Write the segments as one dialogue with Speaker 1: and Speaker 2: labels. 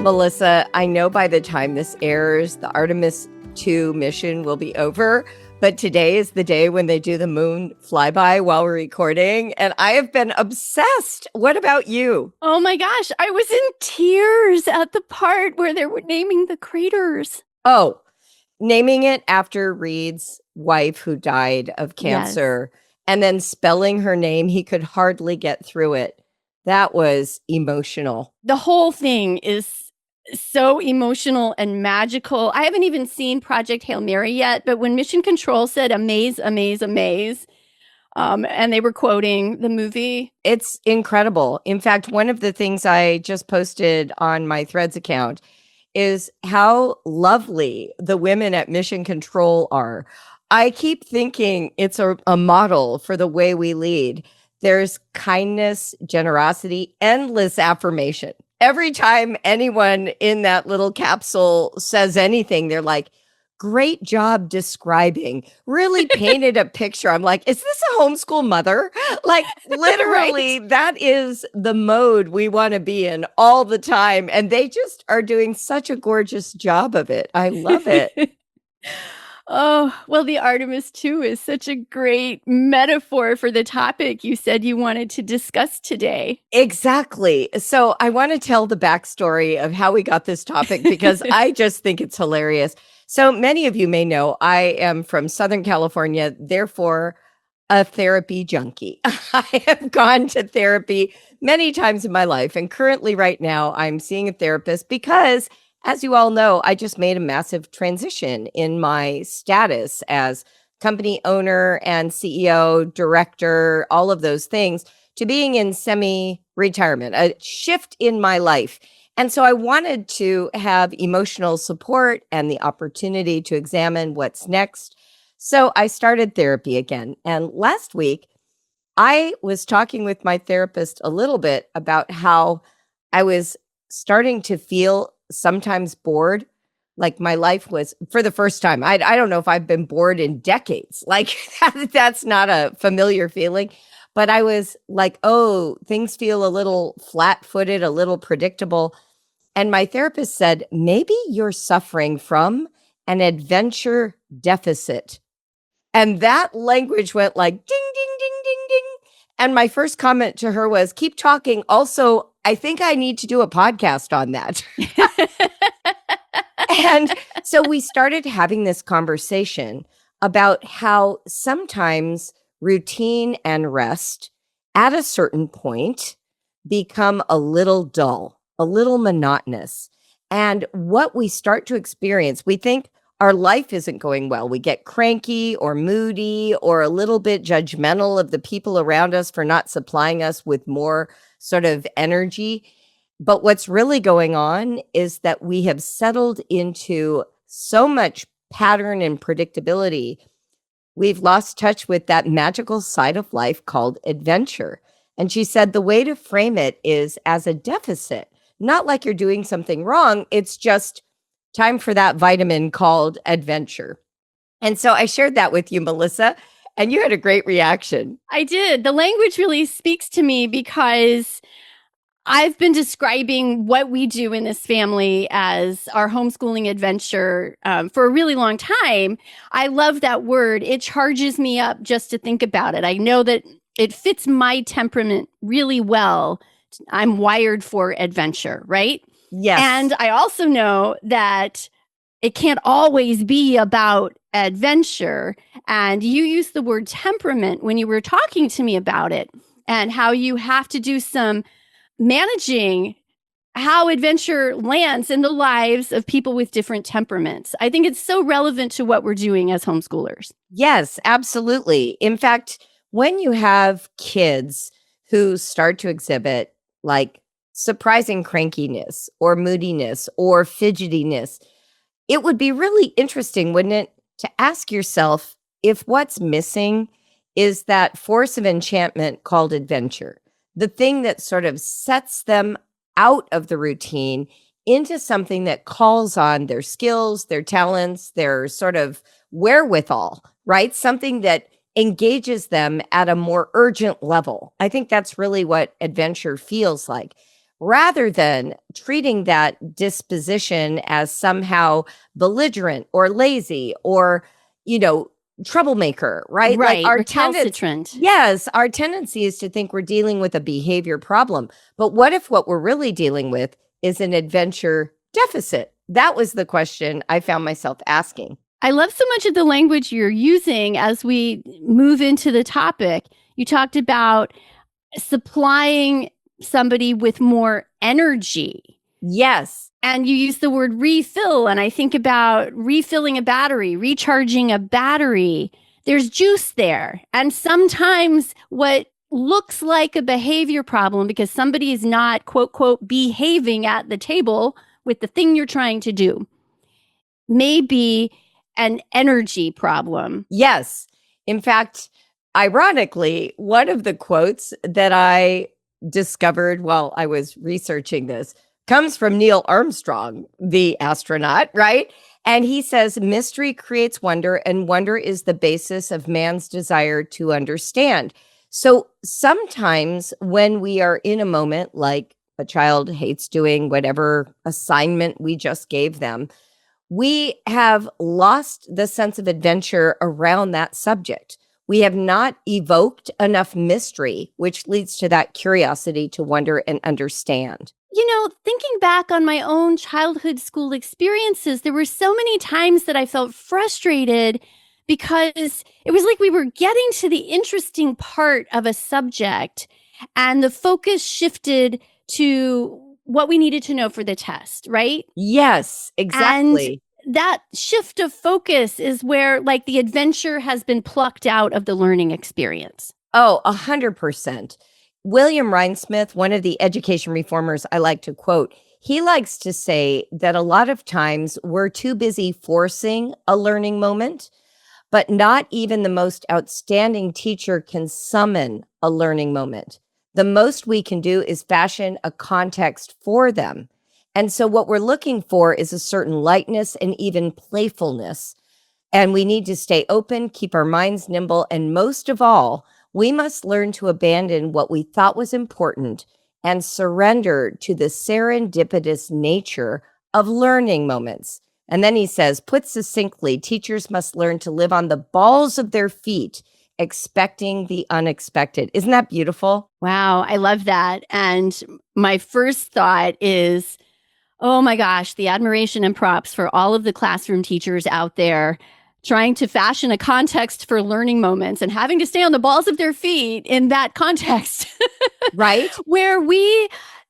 Speaker 1: Melissa, I know by the time this airs, the Artemis 2 mission will be over, but today is the day when they do the moon flyby while we're recording, and I have been obsessed. What about you?
Speaker 2: Oh my gosh, I was in tears at the part where they were naming the craters.
Speaker 1: Oh, naming it after Reed's wife who died of cancer, and then spelling her name, he could hardly get through it. That was emotional.
Speaker 2: The whole thing is so emotional and magical. I haven't even seen Project Hail Mary yet, but when Mission Control said amaze, amaze, amaze, and they were quoting the movie.
Speaker 1: It's incredible. In fact, one of the things I just posted on my Threads account is how lovely the women at Mission Control are. I keep thinking it's a model for the way we lead. There's kindness, generosity, endless affirmation. Every time anyone in that little capsule says anything, they're like, great job describing, really painted a picture. I'm like, is this a homeschool mother? Like, literally,
Speaker 2: Right.
Speaker 1: That is the mode we want to be in all the time. And they just are doing such a gorgeous job of it. I love it.
Speaker 2: Oh, well, the Artemis 2 is such a great metaphor for the topic you said you wanted to discuss today.
Speaker 1: Exactly. So I want to tell the backstory of how we got this topic because I just think it's hilarious. So many of you may know I am from Southern California, therefore a therapy junkie. I have gone to therapy many times in my life. And currently, right now, I'm seeing a therapist because, as you all know, I just made a massive transition in my status as company owner and CEO, director, all of those things, to being in semi-retirement, a shift in my life. And so I wanted to have emotional support and the opportunity to examine what's next. So I started therapy again. And last week, I was talking with my therapist a little bit about how I was starting to feel sometimes bored. Like my life was, for the first time, I don't know if I've been bored in decades. Like that's not a familiar feeling. But I was like, oh, things feel a little flat-footed, a little predictable. And my therapist said, maybe you're suffering from an adventure deficit. And that language went like ding, ding, ding, ding, ding. And my first comment to her was, keep talking. Also, I think I need to do a podcast on that. And so we started having this conversation about how sometimes routine and rest at a certain point become a little dull, a little monotonous. And what we start to experience, we think our life isn't going well. We get cranky or moody or a little bit judgmental of the people around us for not supplying us with more sort of energy. But what's really going on is that we have settled into so much pattern and predictability. We've lost touch with that magical side of life called adventure. And she said the way to frame it is as a deficit, not like you're doing something wrong. It's just time for that vitamin called adventure. And so I shared that with you, Melissa, and you had a great reaction.
Speaker 2: I did. The language really speaks to me because I've been describing what we do in this family as our homeschooling adventure for a really long time. I love that word. It charges me up just to think about it. I know that it fits my temperament really well. I'm wired for adventure, right?
Speaker 1: Yes.
Speaker 2: And I also know that it can't always be about adventure. And you used the word temperament when you were talking to me about it and how you have to do some managing how adventure lands in the lives of people with different temperaments. I think it's so relevant to what we're doing as homeschoolers.
Speaker 1: Yes, absolutely. In fact, when you have kids who start to exhibit like surprising crankiness or moodiness or fidgetiness, it would be really interesting, wouldn't it, to ask yourself if what's missing is that force of enchantment called adventure, the thing that sort of sets them out of the routine into something that calls on their skills, their talents, their sort of wherewithal, right? Something that engages them at a more urgent level. I think that's really what adventure feels like. rather than treating that disposition as somehow belligerent or lazy or, you know, troublemaker, right? Like
Speaker 2: Right.
Speaker 1: our tendency,
Speaker 2: Recalcitrant.
Speaker 1: yes, our tendency is to think we're dealing with a behavior problem. But what if what we're really dealing with is an adventure deficit? That was the question I found myself asking.
Speaker 2: I love so much of the language you're using as we move into the topic. You talked about supplying somebody with more energy.
Speaker 1: Yes.
Speaker 2: And you use the word refill. And I think about refilling a battery, recharging a battery. There's juice there. And sometimes what looks like a behavior problem because somebody is not, quote, quote, behaving at the table with the thing you're trying to do may be an energy problem.
Speaker 1: Yes. In fact, ironically, one of the quotes that I discovered while I was researching this comes from Neil Armstrong, the astronaut, right? And he says, mystery creates wonder, and wonder is the basis of man's desire to understand. So sometimes when we are in a moment like a child hates doing whatever assignment we just gave them, we have lost the sense of adventure around that subject. We have not evoked enough mystery, which leads to that curiosity to wonder and understand.
Speaker 2: You know, thinking back on my own childhood school experiences, there were so many times that I felt frustrated because it was like we were getting to the interesting part of a subject and the focus shifted to what we needed to know for the test, right?
Speaker 1: Yes, exactly.
Speaker 2: And that shift of focus is where like the adventure has been plucked out of the learning experience.
Speaker 1: Oh, 100%. William Rhinesmith, one of the education reformers I like to quote, he likes to say that a lot of times we're too busy forcing a learning moment, but not even the most outstanding teacher can summon a learning moment. The most we can do is fashion a context for them. And so what we're looking for is a certain lightness and even playfulness. And we need to stay open, keep our minds nimble, and most of all, we must learn to abandon what we thought was important and surrender to the serendipitous nature of learning moments. And then he says, put succinctly, teachers must learn to live on the balls of their feet, expecting the unexpected. Isn't that beautiful?
Speaker 2: Wow, I love that. And my first thought is, oh my gosh, the admiration and props for all of the classroom teachers out there trying to fashion a context for learning moments and having to stay on the balls of their feet in that context.
Speaker 1: Right?
Speaker 2: Where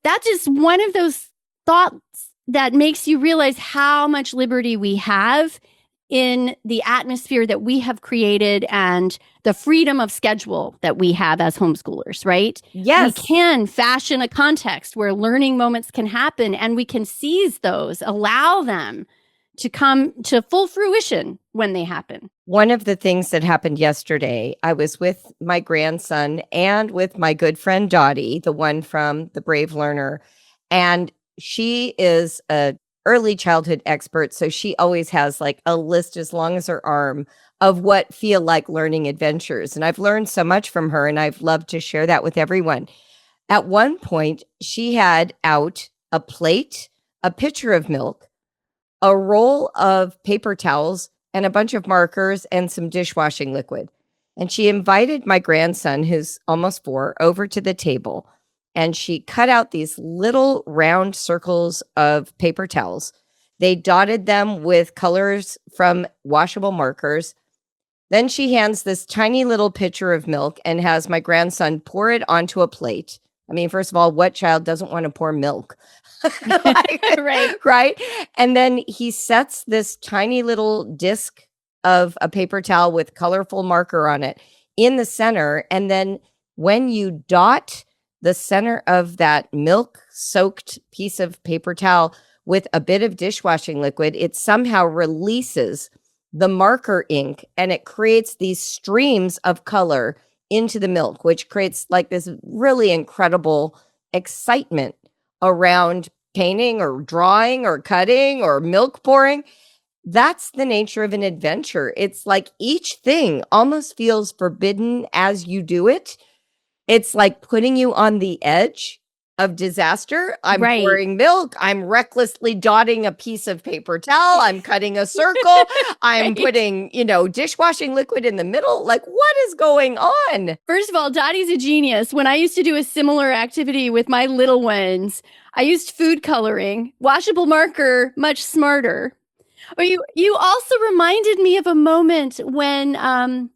Speaker 2: that's just one of those thoughts that makes you realize how much liberty we have in the atmosphere that we have created and the freedom of schedule that we have as homeschoolers, right?
Speaker 1: Yes.
Speaker 2: We can fashion a context where learning moments can happen and we can seize those, allow them to come to full fruition when they happen.
Speaker 1: One of the things that happened yesterday, I was with my grandson and with my good friend Dottie, the one from The Brave Learner, and she is a early childhood expert, so she always has like a list as long as her arm of what feel like learning adventures. And I've learned so much from her, and I've loved to share that with everyone. At one point, she had out a plate, a pitcher of milk, a roll of paper towels, and a bunch of markers and some dishwashing liquid. And she invited my grandson, who's almost 4, over to the table. And she cut out these little round circles of paper towels. They dotted them with colors from washable markers. Then she hands this tiny little pitcher of milk and has my grandson pour it onto a plate. I mean, first of all, what child doesn't want to pour milk? Right. And then he sets this tiny little disc of a paper towel with colorful marker on it in the center. And then when you dot the center of that milk-soaked piece of paper towel with a bit of dishwashing liquid, it somehow releases the marker ink and it creates these streams of color into the milk, which creates like this really incredible excitement around painting or drawing or cutting or milk pouring. That's the nature of an adventure. It's like each thing almost feels forbidden as you do it. It's like putting you on the edge of disaster. I'm
Speaker 2: Right.
Speaker 1: pouring milk. I'm recklessly dotting a piece of paper towel. I'm cutting a circle. I'm
Speaker 2: Right.
Speaker 1: putting, dishwashing liquid in the middle. Like, what is going on?
Speaker 2: First of all, Dottie's a genius. When I used to do a similar activity with my little ones, I used food coloring, washable marker, much smarter. But you also reminded me of a moment when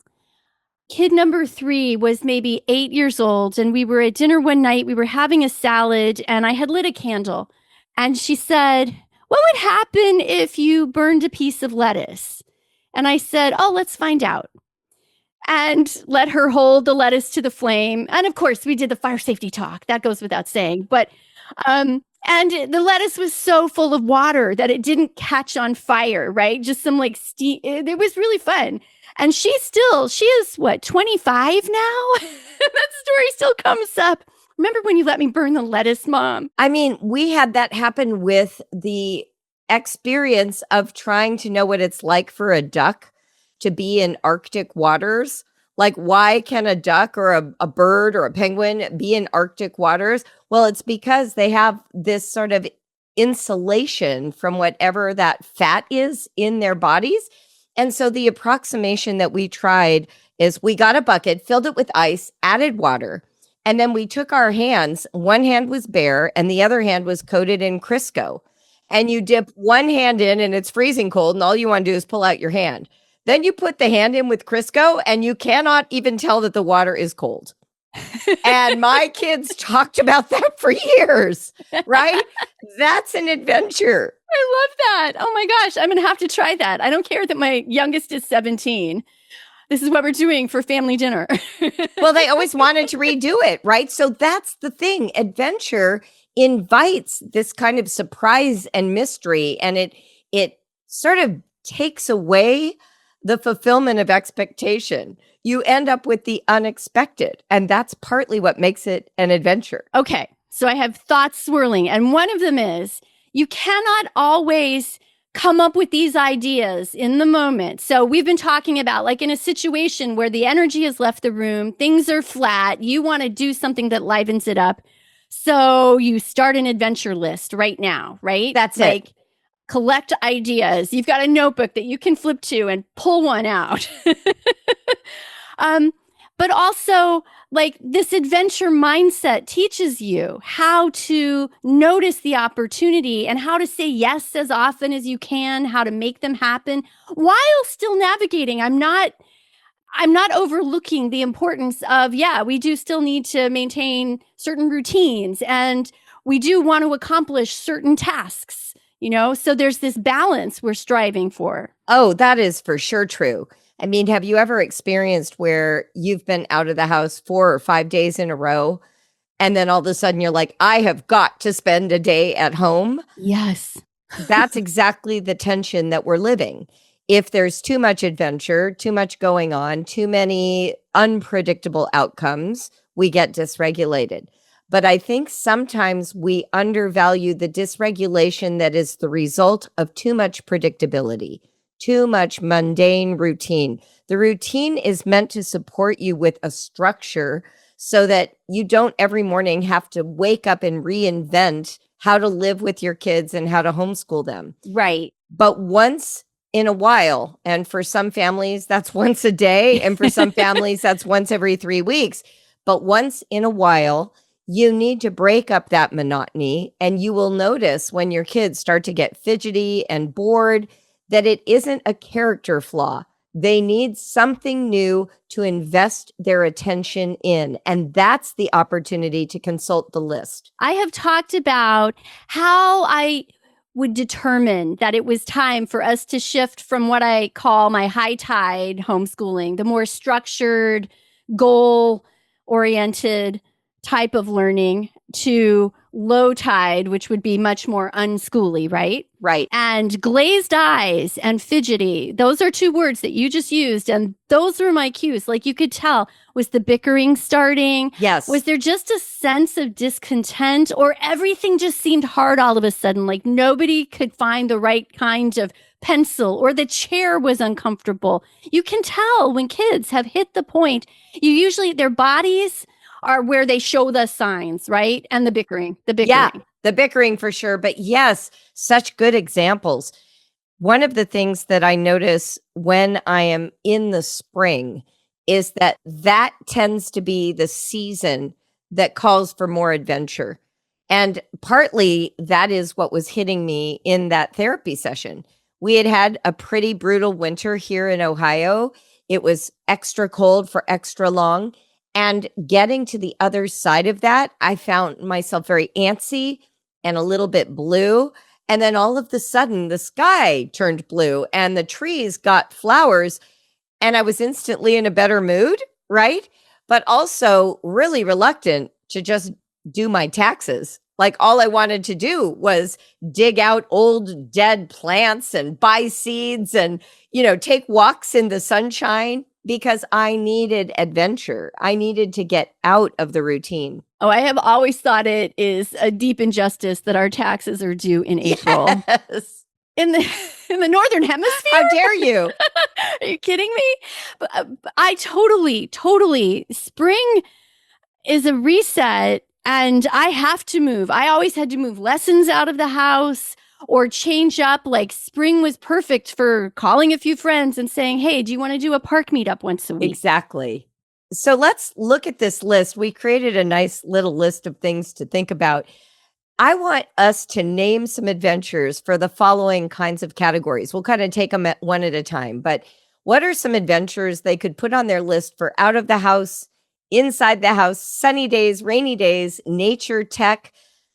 Speaker 2: kid number 3 was maybe 8 years old, and we were at dinner one night. We were having a salad, and I had lit a candle. And she said, "What would happen if you burned a piece of lettuce?" And I said, "Oh, let's find out." And let her hold the lettuce to the flame. And of course, we did the fire safety talk. That goes without saying. But and the lettuce was so full of water that it didn't catch on fire, right? Just some like steam. It was really fun. And she is what, 25 now? That story still comes up. Remember when you let me burn the lettuce, Mom?
Speaker 1: I mean, we had that happen with the experience of trying to know what it's like for a duck to be in Arctic waters. Like, why can a duck or a bird or a penguin be in Arctic waters? Well, it's because they have this sort of insulation from whatever that fat is in their bodies. And so the approximation that we tried is we got a bucket, filled it with ice, added water, and then we took our hands. One hand was bare and the other hand was coated in Crisco. And you dip one hand in and it's freezing cold, and all you want to do is pull out your hand. Then you put the hand in with Crisco and you cannot even tell that the water is cold. And my kids talked about that for years, right? That's an adventure.
Speaker 2: I love that. Oh my gosh, I'm going to have to try that. I don't care that my youngest is 17. This is what we're doing for family dinner.
Speaker 1: Well, they always wanted to redo it, right? So that's the thing. Adventure invites this kind of surprise and mystery, and it sort of takes away the fulfillment of expectation. You end up with the unexpected, and that's partly what makes it an adventure.
Speaker 2: Okay, so I have thoughts swirling, and one of them is you cannot always come up with these ideas in the moment. So we've been talking about, like, in a situation where the energy has left the room, things are flat, you want to do something that livens it up. So you start an adventure list right now, right?
Speaker 1: That's
Speaker 2: like,
Speaker 1: it.
Speaker 2: Collect ideas. You've got a notebook that you can flip to and pull one out. But also, like, this adventure mindset teaches you how to notice the opportunity and how to say yes as often as you can, how to make them happen while still navigating. I'm not overlooking the importance of, we do still need to maintain certain routines, and we do want to accomplish certain tasks, so there's this balance we're striving for.
Speaker 1: Oh, that is for sure true. I mean, have you ever experienced where you've been out of the house 4 or 5 days in a row, and then all of a sudden you're like, I have got to spend a day at home?
Speaker 2: Yes.
Speaker 1: That's exactly the tension that we're living. If there's too much adventure, too much going on, too many unpredictable outcomes, we get dysregulated. But I think sometimes we undervalue the dysregulation that is the result of too much predictability, too much mundane routine. The routine is meant to support you with a structure so that you don't every morning have to wake up and reinvent how to live with your kids and how to homeschool them.
Speaker 2: Right.
Speaker 1: But once in a while, and for some families, that's once a day, and for some families, that's once every 3 weeks. But once in a while, you need to break up that monotony, and you will notice when your kids start to get fidgety and bored that it isn't a character flaw. They need something new to invest their attention in, and that's the opportunity to consult the list.
Speaker 2: I have talked about how I would determine that it was time for us to shift from what I call my high tide homeschooling, the more structured, goal-oriented type of learning, to low tide, which would be much more unschooly, right?
Speaker 1: Right.
Speaker 2: And glazed eyes and fidgety. Those are 2 words that you just used. And those were my cues. Like, you could tell, was the bickering starting?
Speaker 1: Yes.
Speaker 2: Was there just a sense of discontent, or everything just seemed hard all of a sudden? Like, nobody could find the right kind of pencil, or the chair was uncomfortable. You can tell when kids have hit the point. Their bodies are where they show the signs, right? And the bickering.
Speaker 1: Yeah, the bickering for sure. But yes, such good examples. One of the things that I notice when I am in the spring is that tends to be the season that calls for more adventure. And partly that is what was hitting me in that therapy session. We had a pretty brutal winter here in Ohio. It was extra cold for extra long. And getting to the other side of that, I found myself very antsy and a little bit blue. And then all of a sudden, the sky turned blue and the trees got flowers. And I was instantly in a better mood, right? But also really reluctant to just do my taxes. Like all I wanted to do was dig out old dead plants and buy seeds and, take walks in the sunshine because I needed adventure. I needed to get out of the routine.
Speaker 2: Oh, I have always thought it is a deep injustice that our taxes are due in April.
Speaker 1: Yes.
Speaker 2: In the Northern Hemisphere?
Speaker 1: How dare you?
Speaker 2: Are you kidding me? But I totally, spring is a reset and I have to move. I always had to move lessons out of the house or change up. Like spring was perfect for calling a few friends and saying, hey, do you want to do a park meetup once a week?
Speaker 1: Exactly. So let's look at this list. We created a nice little list of things to think about. I want us to name some adventures for the following kinds of categories. We'll kind of take them one at a time. But what are some adventures they could put on their list for out of the house, inside the house, sunny days, rainy days, nature, tech,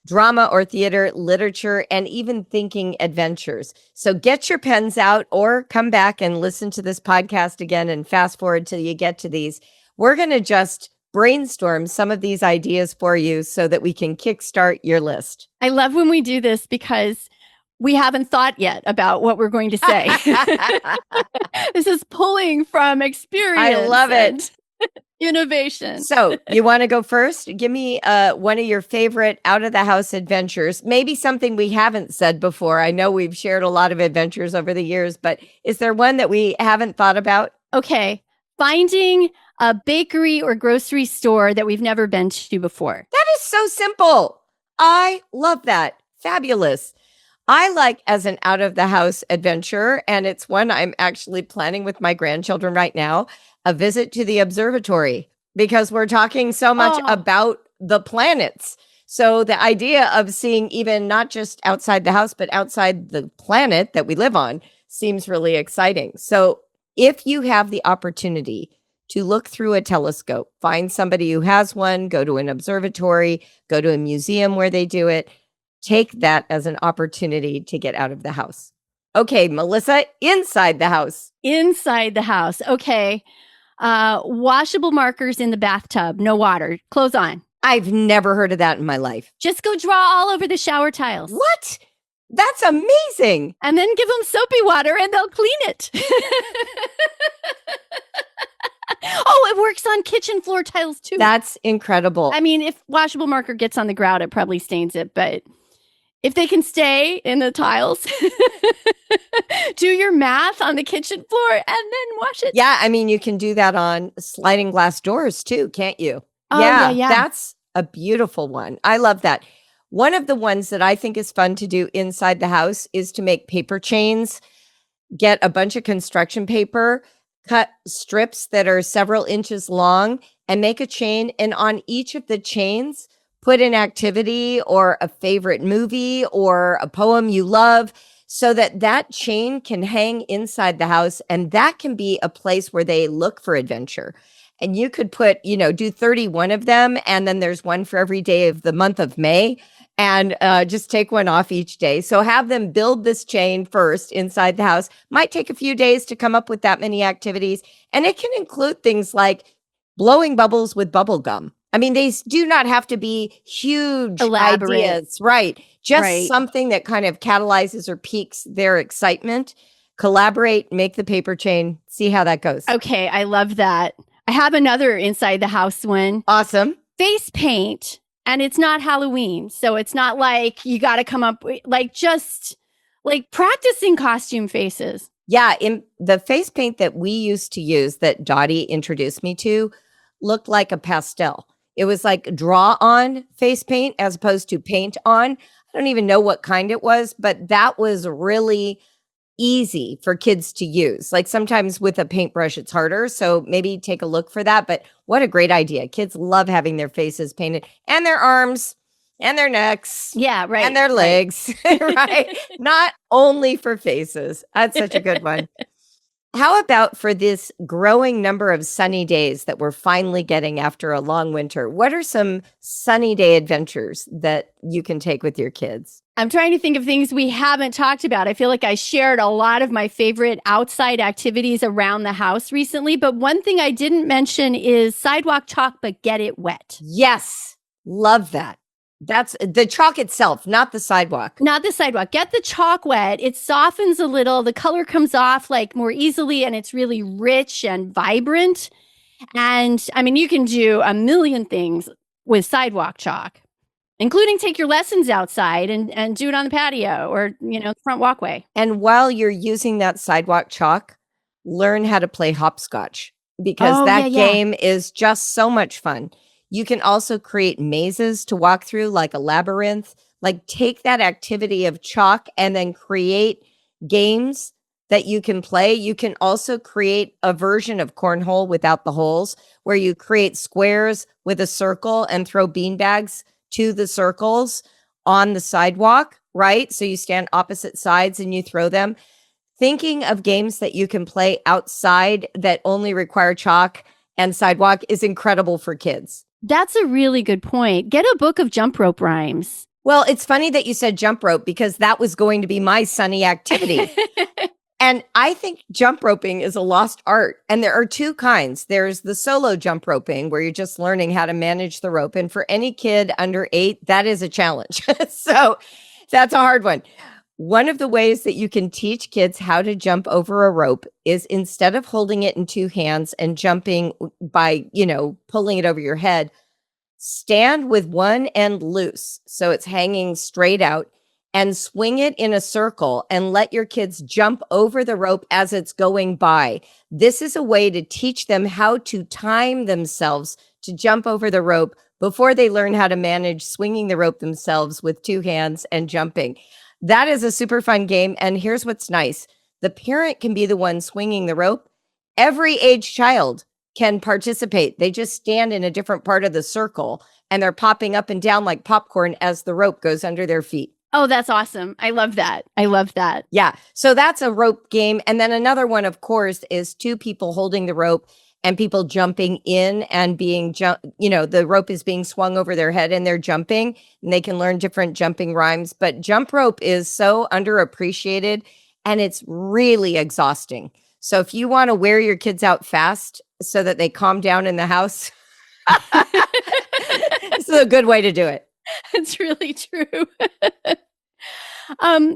Speaker 1: drama or theater, literature, and even thinking adventures? So get your pens out or come back and listen to this podcast again and fast forward till you get to these. We're going to just brainstorm some of these ideas for you so that we can kickstart your list.
Speaker 2: I love when we do this because we haven't thought yet about what we're going to say. This is pulling from experience.
Speaker 1: I love it.
Speaker 2: Innovation.
Speaker 1: So you want to go first? Give me one of your favorite out of the house adventures, maybe something we haven't said before. I know we've shared a lot of adventures over the years, but is there one that we haven't thought about?
Speaker 2: Okay. Finding a bakery or grocery store that we've never been to before.
Speaker 1: That is so simple. I love that. Fabulous. I like as an out of the house adventure, and it's one I'm actually planning with my grandchildren right now, a visit to the observatory, because we're talking so much about the planets. So the idea of seeing even not just outside the house, but outside the planet that we live on seems really exciting. So if you have the opportunity to look through a telescope, find somebody who has one, go to an observatory, go to a museum where they do it, take that as an opportunity to get out of the house. Okay, Melissa, inside the house.
Speaker 2: Inside the house. Okay. Washable markers in the bathtub, no water, clothes on.
Speaker 1: I've never heard of that in my life.
Speaker 2: Just go draw all over the shower tiles.
Speaker 1: What? That's amazing.
Speaker 2: And then give them soapy water and they'll clean it. Oh, it works on kitchen floor tiles too.
Speaker 1: That's incredible.
Speaker 2: I mean, if washable marker gets on the grout, it probably stains it. But if they can stay in the tiles, do your math on the kitchen floor and then wash it.
Speaker 1: Yeah, I mean, you can do that on sliding glass doors too, can't you?
Speaker 2: Oh, yeah.
Speaker 1: That's a beautiful one. I love that. One of the ones that I think is fun to do inside the house is to make paper chains, get a bunch of construction paper, cut strips that are several inches long and make a chain. And on each of the chains, put an activity or a favorite movie or a poem you love so that that chain can hang inside the house. And that can be a place where they look for adventure. And you could put, do 31 of them. And then there's one for every day of the month of May. And just take one off each day. So have them build this chain first inside the house. Might take a few days to come up with that many activities. And it can include things like blowing bubbles with bubble gum. I mean, they do not have to be huge
Speaker 2: Elaborate.
Speaker 1: ideas, right? Just something that kind of catalyzes or piques their excitement. Collaborate, make the paper chain, see how that goes.
Speaker 2: Okay, I love that. I have another inside the house one.
Speaker 1: Awesome.
Speaker 2: Face paint. And it's not Halloween. So it's not like you got to come up with just practicing costume faces.
Speaker 1: Yeah. In the face paint that we used to use that Dottie introduced me to looked like a pastel. It was like draw on face paint as opposed to paint on. I don't even know what kind it was, but that was really easy for kids to use. Like sometimes with a paintbrush, it's harder. So maybe take a look for that. But what a great idea. Kids love having their faces painted and their arms and their necks.
Speaker 2: Yeah, right.
Speaker 1: And their legs, right? Not only for faces. That's such a good one. How about for this growing number of sunny days that we're finally getting after a long winter? What are some sunny day adventures that you can take with your kids?
Speaker 2: I'm trying to think of things we haven't talked about. I feel like I shared a lot of my favorite outside activities around the house recently, but one thing I didn't mention is sidewalk chalk, but get it wet.
Speaker 1: Yes, love that. That's the chalk itself, not the sidewalk.
Speaker 2: Not the sidewalk. Get the chalk wet. It softens a little. The color comes off like more easily, and it's really rich and vibrant. And I mean, you can do a million things with sidewalk chalk, including take your lessons outside and do it on the patio or, front walkway.
Speaker 1: And while you're using that sidewalk chalk, learn how to play hopscotch because game is just so much fun. You can also create mazes to walk through like a labyrinth. Like take that activity of chalk and then create games that you can play. You can also create a version of cornhole without the holes where you create squares with a circle and throw beanbags to the circles on the sidewalk, right? So you stand opposite sides and you throw them. Thinking of games that you can play outside that only require chalk and sidewalk is incredible for kids.
Speaker 2: That's a really good point. Get a book of jump rope rhymes.
Speaker 1: Well, it's funny that you said jump rope because that was going to be my sunny activity. And I think jump roping is a lost art. And there are two kinds. There's the solo jump roping where you're just learning how to manage the rope. And for any kid under 8, that is a challenge. So that's a hard one. One of the ways that you can teach kids how to jump over a rope is instead of holding it in 2 hands and jumping by, pulling it over your head, stand with one end loose so it's hanging straight out and swing it in a circle and let your kids jump over the rope as it's going by. This is a way to teach them how to time themselves to jump over the rope before they learn how to manage swinging the rope themselves with 2 hands and jumping. That is a super fun game. And here's what's nice. The parent can be the one swinging the rope. Every age child can participate. They just stand in a different part of the circle and they're popping up and down like popcorn as the rope goes under their feet.
Speaker 2: Oh, that's awesome. I love that. I love that.
Speaker 1: Yeah. So that's a rope game. And then another one, of course, is 2 people holding the rope and people jumping in and being, the rope is being swung over their head and they're jumping and they can learn different jumping rhymes. But jump rope is so underappreciated and it's really exhausting. So if you want to wear your kids out fast so that they calm down in the house, this is a good way to do it.
Speaker 2: It's really true.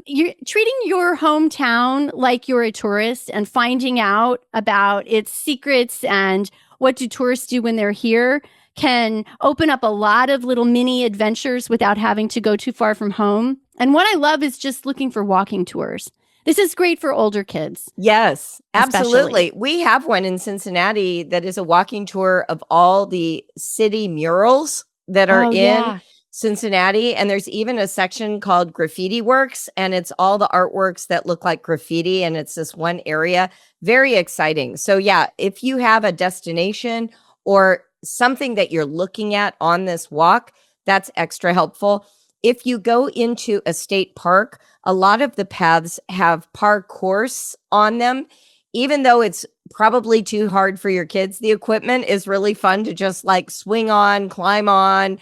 Speaker 2: You're treating your hometown like you're a tourist and finding out about its secrets and what do tourists do when they're here can open up a lot of little mini adventures without having to go too far from home. And what I love is just looking for walking tours. This is great for older kids.
Speaker 1: Yes, absolutely.
Speaker 2: Especially.
Speaker 1: We have one in Cincinnati that is a walking tour of all the city murals that are in Cincinnati. And there's even a section called Graffiti Works, and it's all the artworks that look like graffiti. And it's this one area. Very exciting. So yeah, if you have a destination or something that you're looking at on this walk, that's extra helpful. If you go into a state park, a lot of the paths have parkours on them. Even though it's probably too hard for your kids, the equipment is really fun to just like swing on, climb on,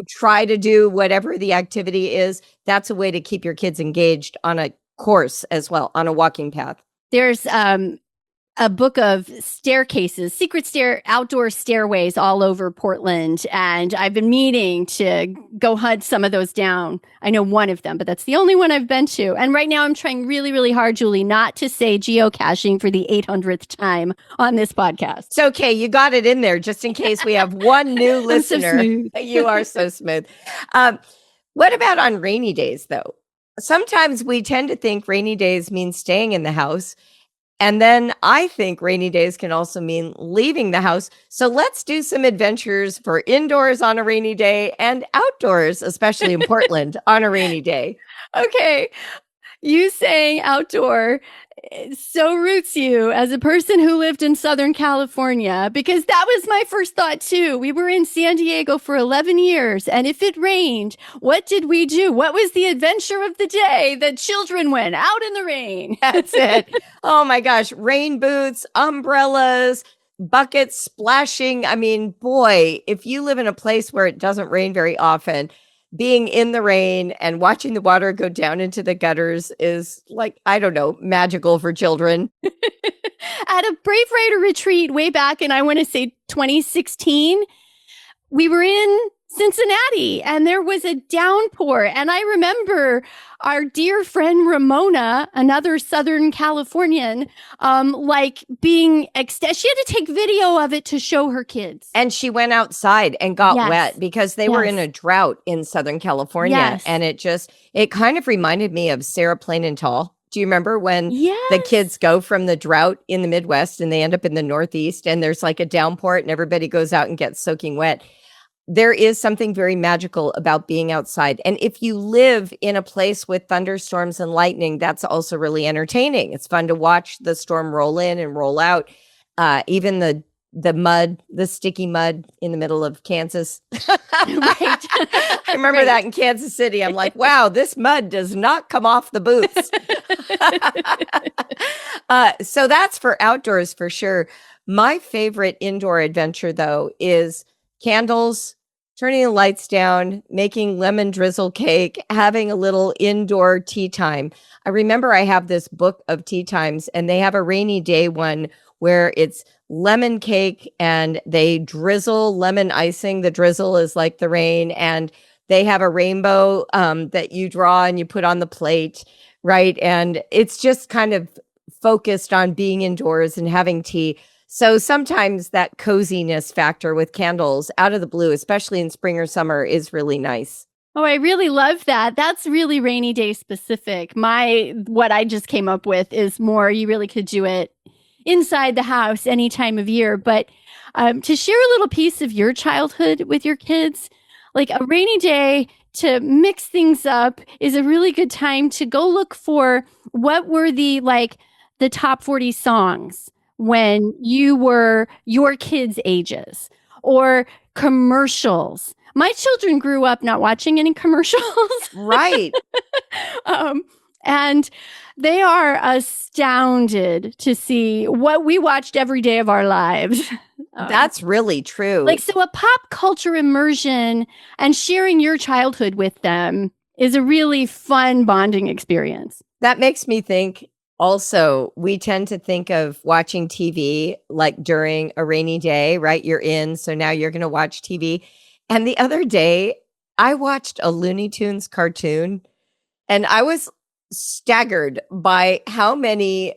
Speaker 1: try to do whatever the activity is. That's a way to keep your kids engaged on a course as well, on a walking path.
Speaker 2: There's a book of staircases, outdoor stairways all over Portland. And I've been meaning to go hunt some of those down. I know one of them, but that's the only one I've been to. And right now I'm trying really, really hard, Julie, not to say geocaching for the 800th time on this podcast.
Speaker 1: It's okay. You got it in there just in case we have one new listener.
Speaker 2: So
Speaker 1: you are so smooth. What about on rainy days, though? Sometimes we tend to think rainy days mean staying in the house. And then I think rainy days can also mean leaving the house. So let's do some adventures for indoors on a rainy day and outdoors, especially in Portland on a rainy day.
Speaker 2: Okay. You saying outdoor so roots you as a person who lived in Southern California, because that was my first thought too. We were in San Diego for 11 years, and if it rained, what did we do? What was the adventure of the day? The children went out in the rain.
Speaker 1: That's it. Oh my gosh. Rain boots, umbrellas, buckets splashing. I mean, boy, if you live in a place where it doesn't rain very often, being in the rain and watching the water go down into the gutters is like, I don't know, magical for children.
Speaker 2: At a Brave Rider retreat way back in, I want to say 2016, we were in Cincinnati and there was a downpour. And I remember our dear friend Ramona, another Southern Californian, being ecstatic. She had to take video of it to show her kids.
Speaker 1: And she went outside and got wet because they were in a drought in Southern California.
Speaker 2: Yes.
Speaker 1: And it kind of reminded me of Sarah Plain and Tall. Do you remember when the kids go from the drought in the Midwest and they end up in the Northeast and there's like a downpour and everybody goes out and gets soaking wet? There is something very magical about being outside. And if you live in a place with thunderstorms and lightning, that's also really entertaining. It's fun to watch the storm roll in and roll out. Even the mud, the sticky mud in the middle of Kansas.
Speaker 2: Right.
Speaker 1: I remember that in Kansas City. I'm like, wow, this mud does not come off the boots. So that's for outdoors for sure. My favorite indoor adventure, though, is candles, turning the lights down, making lemon drizzle cake, having a little indoor tea time. I remember I have this book of tea times, and they have a rainy day one where it's lemon cake and they drizzle lemon icing. The drizzle is like the rain, and they have a rainbow that you draw and you put on the plate, right? And it's just kind of focused on being indoors and having tea. So sometimes that coziness factor with candles out of the blue, especially in spring or summer, is really nice.
Speaker 2: Oh, I really love that. That's really rainy day specific. What I just came up with is more, you really could do it inside the house any time of year. But to share a little piece of your childhood with your kids, like a rainy day to mix things up is a really good time to go look for what were the top 40 songs when you were your kids' ages, or commercials. My children grew up not watching any commercials.
Speaker 1: Right.
Speaker 2: And they are astounded to see what we watched every day of our lives.
Speaker 1: That's really true.
Speaker 2: So a pop culture immersion and sharing your childhood with them is a really fun bonding experience.
Speaker 1: That makes me think also, we tend to think of watching TV like during a rainy day, right? You're in, so now you're going to watch TV. And the other day, I watched a Looney Tunes cartoon, and I was staggered by how many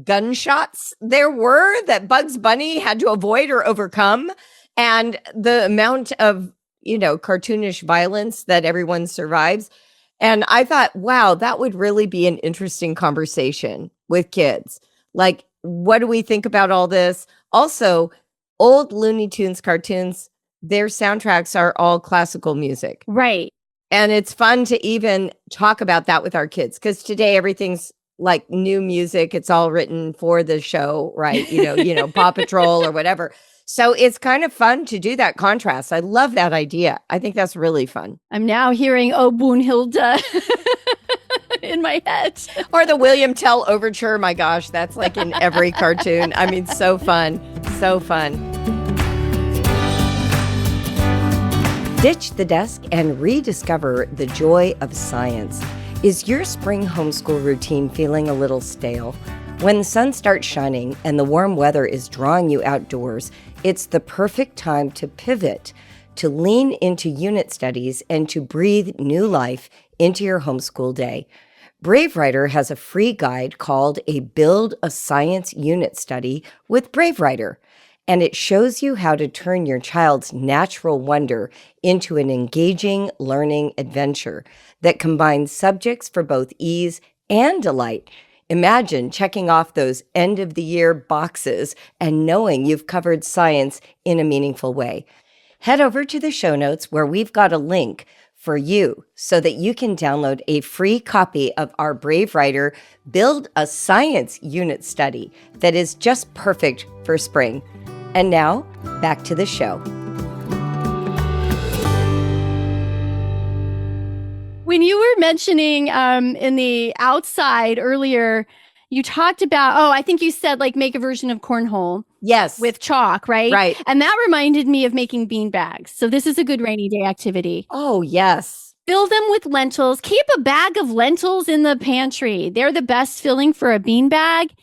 Speaker 1: gunshots there were that Bugs Bunny had to avoid or overcome, and the amount of, cartoonish violence that everyone survives. And I thought, wow, that would really be an interesting conversation with kids. Like, what do we think about all this? Also, old Looney Tunes cartoons, their soundtracks are all classical music.
Speaker 2: Right.
Speaker 1: And it's fun to even talk about that with our kids, because today everything's like new music. It's all written for the show, right? Paw Patrol or whatever. So it's kind of fun to do that contrast. I love that idea. I think that's really fun.
Speaker 2: I'm now hearing "O Boonhilda" in my head.
Speaker 1: Or the William Tell Overture. My gosh, that's like in every cartoon. I mean, so fun. So fun. Ditch the desk and rediscover the joy of science. Is your spring homeschool routine feeling a little stale? When the sun starts shining and the warm weather is drawing you outdoors, it's the perfect time to pivot, to lean into unit studies, and to breathe new life into your homeschool day. Brave Writer has a free guide called A Build a Science Unit Study with Brave Writer, and it shows you how to turn your child's natural wonder into an engaging learning adventure that combines subjects for both ease and delight. Imagine checking off those end of the year boxes and knowing you've covered science in a meaningful way. Head over to the show notes where we've got a link for you so that you can download a free copy of our Brave Writer Build a Science Unit study that is just perfect for spring. And now, back to the show.
Speaker 2: When you were mentioning in the outside earlier, you talked about, I think you said like make a version of cornhole.
Speaker 1: Yes.
Speaker 2: With chalk, right?
Speaker 1: Right.
Speaker 2: And that reminded me of making bean bags. So this is a good rainy day activity.
Speaker 1: Oh, yes.
Speaker 2: Fill them with lentils. Keep a bag of lentils in the pantry. They're the best filling for a bean bag.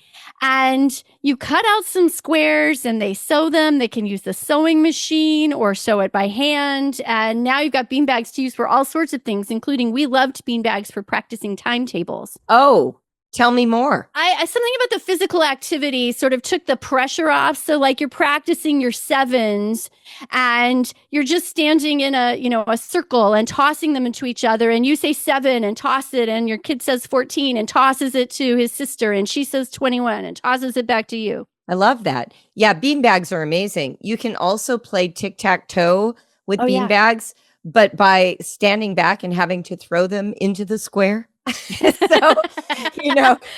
Speaker 2: And you cut out some squares and they sew them. They can use the sewing machine or sew it by hand. And now you've got bean bags to use for all sorts of things, including we loved bean bags for practicing timetables.
Speaker 1: Oh, tell me more.
Speaker 2: Something about the physical activity sort of took the pressure off. So like you're practicing your sevens and you're just standing in a circle and tossing them into each other. And you say 7 and toss it. And your kid says 14 and tosses it to his sister. And she says 21 and tosses it back to you.
Speaker 1: I love that. Yeah, beanbags are amazing. You can also play tic-tac-toe with beanbags, but by standing back and having to throw them into the square. So,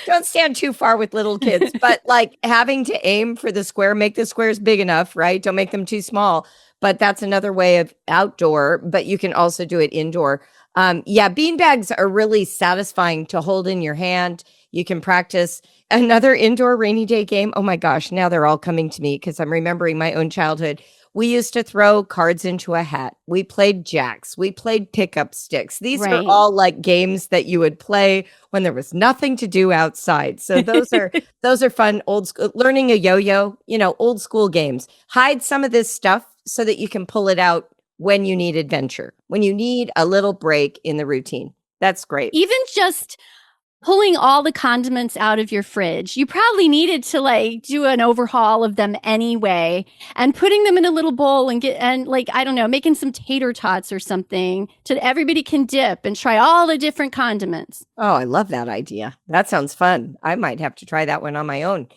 Speaker 1: don't stand too far with little kids, but like having to aim for the square, make the squares big enough, right? Don't make them too small. But that's another way of outdoor, but you can also do it indoor. Beanbags are really satisfying to hold in your hand. You can practice. Another indoor rainy day game. Oh my gosh, now they're all coming to me because I'm remembering my own childhood. We used to throw cards into a hat. We played jacks. We played pickup sticks. These are all like games that you would play when there was nothing to do outside. So those are fun. Old school, learning a yo-yo, old school games. Hide some of this stuff so that you can pull it out when you need adventure, when you need a little break in the routine. That's great.
Speaker 2: Even just pulling all the condiments out of your fridge. You probably needed to like do an overhaul of them anyway, and putting them in a little bowl and making some tater tots or something so that everybody can dip and try all the different condiments.
Speaker 1: Oh, I love that idea. That sounds fun. I might have to try that one on my own.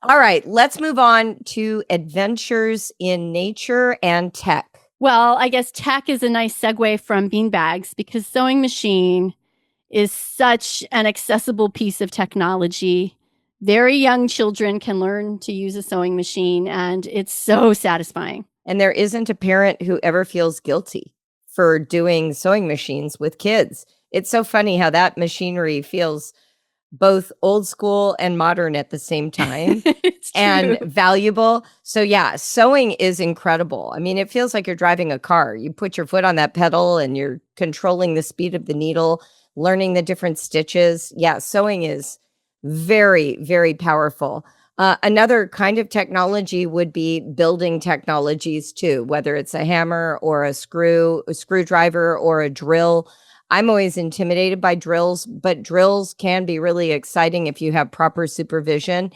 Speaker 1: All right, let's move on to adventures in nature and tech.
Speaker 2: Well, I guess tech is a nice segue from beanbags because sewing machine is such an accessible piece of technology. Very young children can learn to use a sewing machine, and it's so satisfying.
Speaker 1: And there isn't a parent who ever feels guilty for doing sewing machines with kids. It's so funny how that machinery feels both old school and modern at the same time and valuable. So yeah, sewing is incredible. I mean, it feels like you're driving a car. You put your foot on that pedal and you're controlling the speed of the needle, learning the different stitches. Yeah, sewing is very, very powerful. Another kind of technology would be building technologies too, whether it's a hammer or a screwdriver or a drill. I'm always intimidated by drills, but drills can be really exciting if you have proper supervision.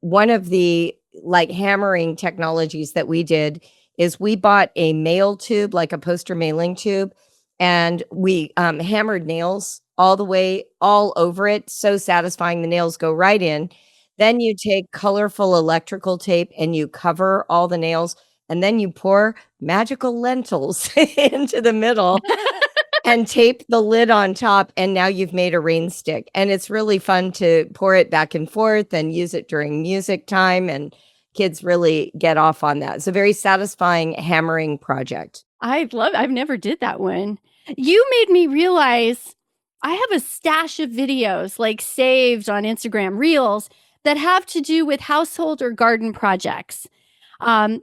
Speaker 1: One of the hammering technologies that we did is we bought a mail tube, like a poster mailing tube, and we hammered nails all over it. So satisfying. The nails go right in. Then you take colorful electrical tape and you cover all the nails, and then you pour magical lentils into the middle and tape the lid on top, and now you've made a rain stick. And it's really fun to pour it back and forth and use it during music time, and kids really get off on that. It's a very satisfying hammering project.
Speaker 2: I've never did that one. You made me realize I have a stash of videos like saved on Instagram Reels that have to do with household or garden projects.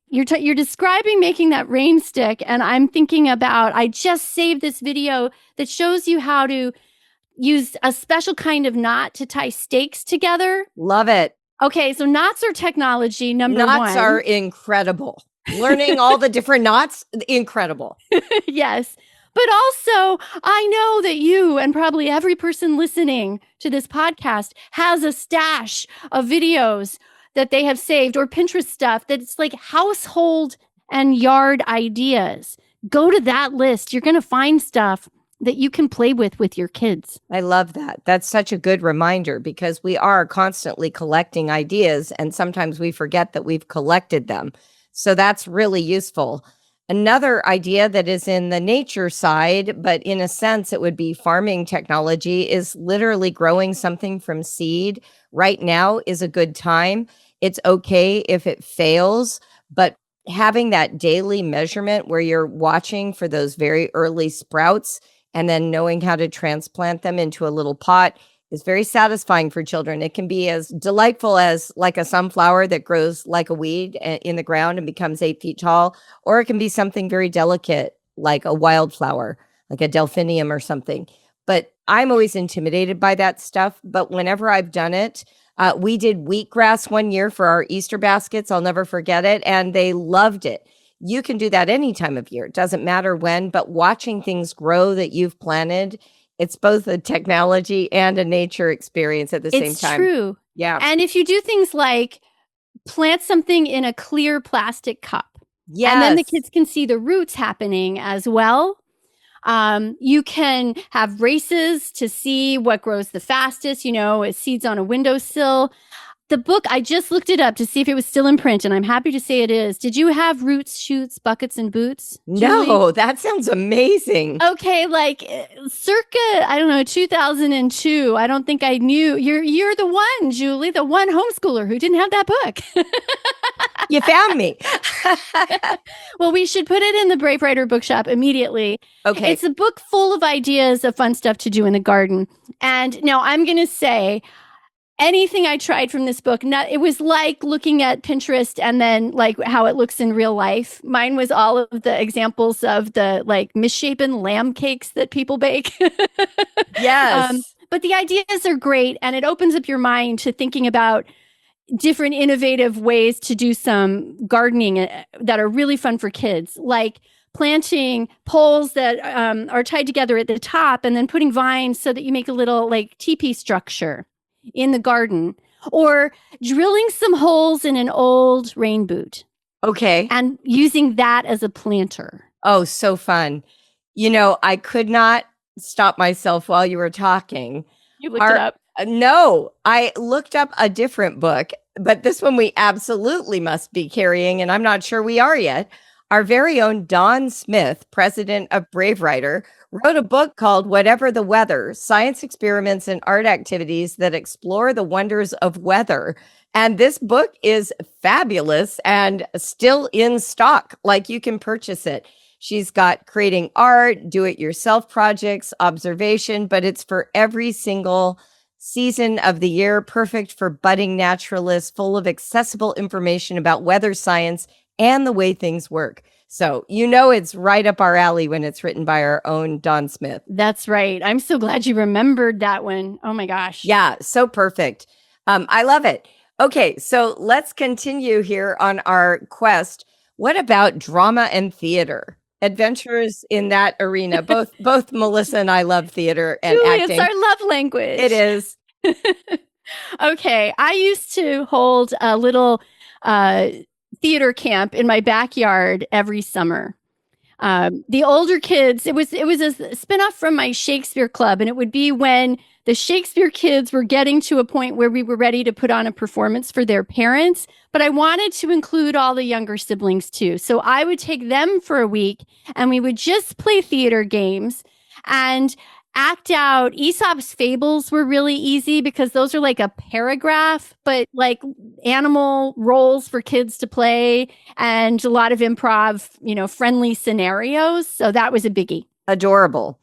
Speaker 2: You're describing making that rain stick, and I'm thinking about, I just saved this video that shows you how to use a special kind of knot to tie stakes together.
Speaker 1: Love it.
Speaker 2: Okay, so knots are technology, number one.
Speaker 1: Knots are incredible. Learning all the different knots, incredible.
Speaker 2: Yes. But also, I know that you and probably every person listening to this podcast has a stash of videos that they have saved or Pinterest stuff that's like household and yard ideas. Go to that list. You're going to find stuff that you can play with your kids.
Speaker 1: I love that. That's such a good reminder because we are constantly collecting ideas and sometimes we forget that we've collected them. So that's really useful. Another idea that is in the nature side, but in a sense it would be farming technology, is literally growing something from seed. Right now is a good time. It's okay if it fails, but having that daily measurement where you're watching for those very early sprouts and then knowing how to transplant them into a little pot is very satisfying for children. It can be as delightful as like a sunflower that grows like a weed in the ground and becomes 8 feet tall, or it can be something very delicate like a wildflower, like a delphinium or something. But I'm always intimidated by that stuff. But whenever I've done it, we did wheatgrass one year for our Easter baskets. I'll never forget it. And they loved it. You can do that any time of year. It doesn't matter when, but watching things grow that you've planted, it's both a technology and a nature experience at the same time.
Speaker 2: It's true.
Speaker 1: Yeah.
Speaker 2: And if you do things like plant something in a clear plastic cup,
Speaker 1: Yes.
Speaker 2: and then the kids can see the roots happening as well. You can have races to see what grows the fastest, seeds on a windowsill. The book, I just looked it up to see if it was still in print, and I'm happy to say it is. Did you have roots, shoots, buckets, and boots, Julie?
Speaker 1: No, that sounds amazing.
Speaker 2: Okay, like circa, I don't know, 2002. I don't think I knew. You're the one, Julie, the one homeschooler who didn't have that book.
Speaker 1: You found me.
Speaker 2: Well, we should put it in the Brave Writer bookshop immediately.
Speaker 1: Okay.
Speaker 2: It's a book full of ideas of fun stuff to do in the garden. And now I'm going to say, anything I tried from this book, it was like looking at Pinterest and then like how it looks in real life. Mine was all of the examples of the like misshapen lamb cakes that people bake.
Speaker 1: Yes.
Speaker 2: But the ideas are great, and it opens up your mind to thinking about different innovative ways to do some gardening that are really fun for kids, like planting poles that are tied together at the top and then putting vines so that you make a little like teepee structure in the garden, or drilling some holes in an old rain boot.
Speaker 1: Okay.
Speaker 2: And using that as a planter.
Speaker 1: Oh, so fun. I could not stop myself while you were talking.
Speaker 2: You looked it up?
Speaker 1: No, I looked up a different book, but this one we absolutely must be carrying, and I'm not sure we are yet. Our very own Don Smith, president of Brave Writer, wrote a book called Whatever the Weather: Science Experiments and Art Activities That Explore the Wonders of Weather. And this book is fabulous and still in stock. Like, you can purchase it. She's got creating art, do-it-yourself projects, observation, but it's for every single season of the year, perfect for budding naturalists, full of accessible information about weather science and the way things work. So, it's right up our alley when it's written by our own Don Smith.
Speaker 2: That's right. I'm so glad you remembered that one. Oh my gosh.
Speaker 1: Yeah, so perfect. I love it. Okay, so let's continue here on our quest. What about drama and theater? Adventures in that arena. Both Melissa and I love theater and
Speaker 2: Julie,
Speaker 1: acting.
Speaker 2: It's our love language.
Speaker 1: It is.
Speaker 2: Okay, I used to hold a little theater camp in my backyard every summer. The older kids, it was a spinoff from my Shakespeare club, and it would be when the Shakespeare kids were getting to a point where we were ready to put on a performance for their parents, but I wanted to include all the younger siblings too. So I would take them for a week, and we would just play theater games and act out. Aesop's fables were really easy because those are like a paragraph, but like animal roles for kids to play, and a lot of improv, friendly scenarios. So that was a biggie.
Speaker 1: Adorable.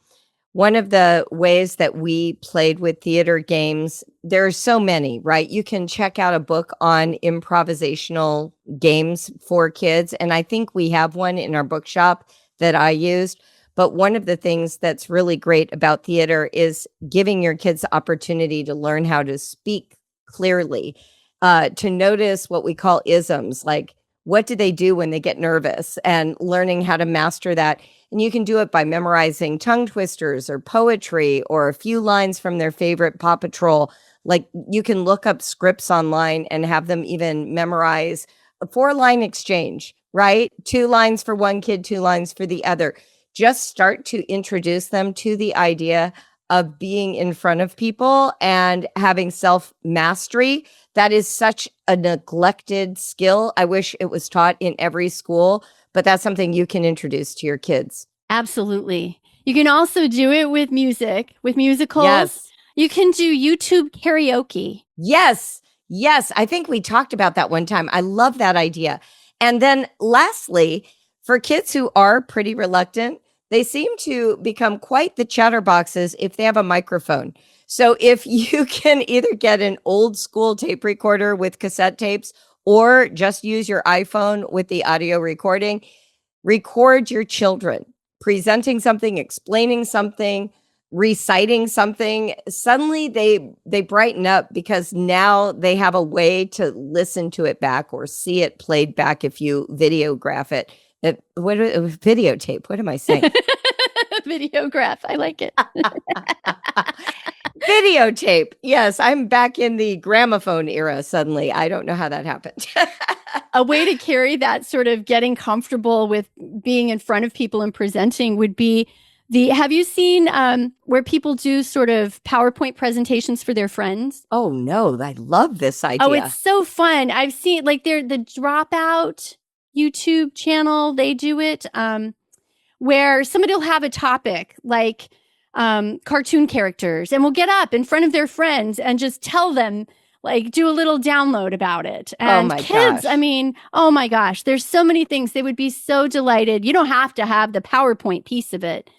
Speaker 1: One of the ways that we played with theater games, there are so many, right? You can check out a book on improvisational games for kids. And I think we have one in our bookshop that I used. But one of the things that's really great about theater is giving your kids the opportunity to learn how to speak clearly, to notice what we call isms, like what do they do when they get nervous, and learning how to master that. And you can do it by memorizing tongue twisters or poetry or a few lines from their favorite Paw Patrol. Like, you can look up scripts online and have them even memorize a 4-line exchange, right? 2 lines for one kid, 2 lines for the other. just start to introduce them to the idea of being in front of people and having self-mastery. That is such a neglected skill. I wish it was taught in every school, but that's something you can introduce to your kids.
Speaker 2: Absolutely. You can also do it with music, with musicals.
Speaker 1: Yes.
Speaker 2: You can do YouTube karaoke.
Speaker 1: Yes. Yes. I think we talked about that one time. I love that idea. And then lastly, for kids who are pretty reluctant, they seem to become quite the chatterboxes if they have a microphone. So if you can either get an old school tape recorder with cassette tapes or just use your iPhone with the audio recording, record your children presenting something, explaining something, reciting something. Suddenly they brighten up because now they have a way to listen to it back or see it played back if you videograph it. Videotape. What am I saying?
Speaker 2: Videograph. I like it.
Speaker 1: Videotape. Yes, I'm back in the gramophone era suddenly. I don't know how that happened.
Speaker 2: A way to carry that sort of getting comfortable with being in front of people and presenting would be have you seen where people do sort of PowerPoint presentations for their friends?
Speaker 1: Oh no, I love this idea.
Speaker 2: Oh, it's so fun. I've seen like the Dropout YouTube channel, they do it where somebody will have a topic like cartoon characters and will get up in front of their friends and just tell them, like, do a little download about it. And
Speaker 1: my
Speaker 2: kids,
Speaker 1: gosh.
Speaker 2: I mean, oh my gosh, there's so many things. They would be so delighted. You don't have to have the PowerPoint piece of it,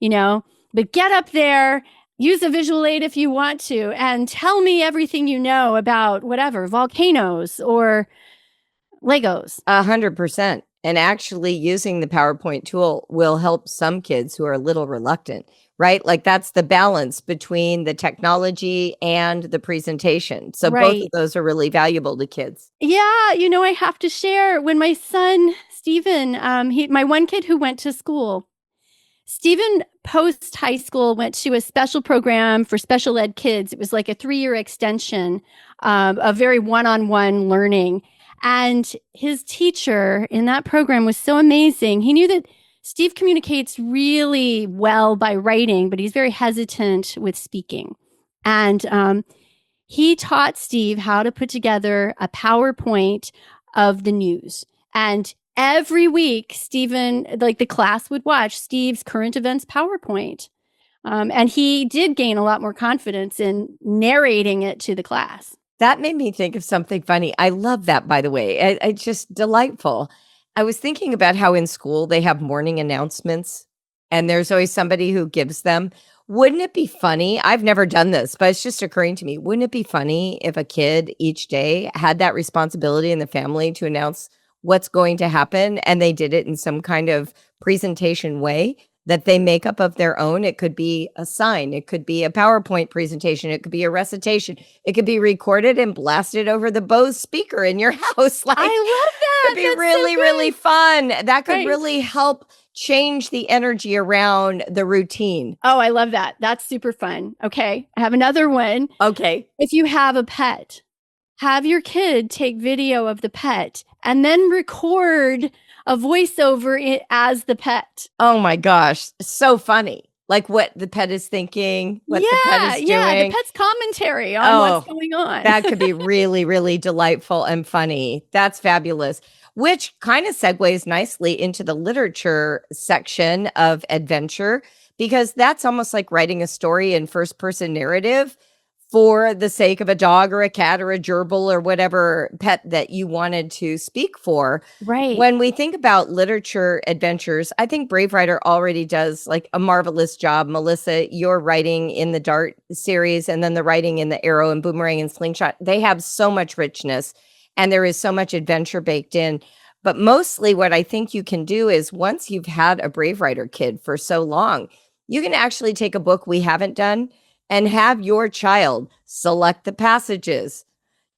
Speaker 2: but get up there, use a visual aid if you want to, and tell me everything you know about whatever, volcanoes or Legos.
Speaker 1: 100%. And actually using the PowerPoint tool will help some kids who are a little reluctant, right? Like that's the balance between the technology and the presentation. So both of those are really valuable to kids.
Speaker 2: Yeah. I have to share when my son, Stephen, my one kid who went to school, Stephen post high school went to a special program for special ed kids. It was like a 3-year extension of very one-on-one learning. And his teacher in that program was so amazing. He knew that Steve communicates really well by writing, but he's very hesitant with speaking. And he taught Steve how to put together a PowerPoint of the news. And every week, Stephen, like the class would watch Steve's current events PowerPoint. And he did gain a lot more confidence in narrating it to the class.
Speaker 1: That made me think of something funny. I love that, by the way. It's just delightful. I was thinking about how in school they have morning announcements and there's always somebody who gives them. Wouldn't it be funny? I've never done this, but it's just occurring to me. Wouldn't it be funny if a kid each day had that responsibility in the family to announce what's going to happen and they did it in some kind of presentation way that they make up of their own? It could be a sign. It could be a PowerPoint presentation. It could be a recitation. It could be recorded and blasted over the Bose speaker in your house.
Speaker 2: Like, I love that.
Speaker 1: It could be really, really fun. That could really help change the energy around the routine.
Speaker 2: Oh, I love that. That's super fun. Okay. I have another one.
Speaker 1: Okay.
Speaker 2: If you have a pet, have your kid take video of the pet and then record a voiceover as the pet.
Speaker 1: Oh my gosh. So funny. Like what the pet is thinking, what the pet is doing.
Speaker 2: Yeah, the pet's commentary on what's going on.
Speaker 1: That could be really, really delightful and funny. That's fabulous. Which kind of segues nicely into the literature section of adventure, because that's almost like writing a story in first person narrative for the sake of a dog or a cat or a gerbil or whatever pet that you wanted to speak for.
Speaker 2: Right.
Speaker 1: When we think about literature adventures, I think Brave Writer already does like a marvelous job. Melissa, your writing in the Dart series and then the writing in the Arrow and Boomerang and Slingshot, they have so much richness and there is so much adventure baked in. But mostly what I think you can do is once you've had a Brave Writer kid for so long, you can actually take a book we haven't done and have your child select the passages,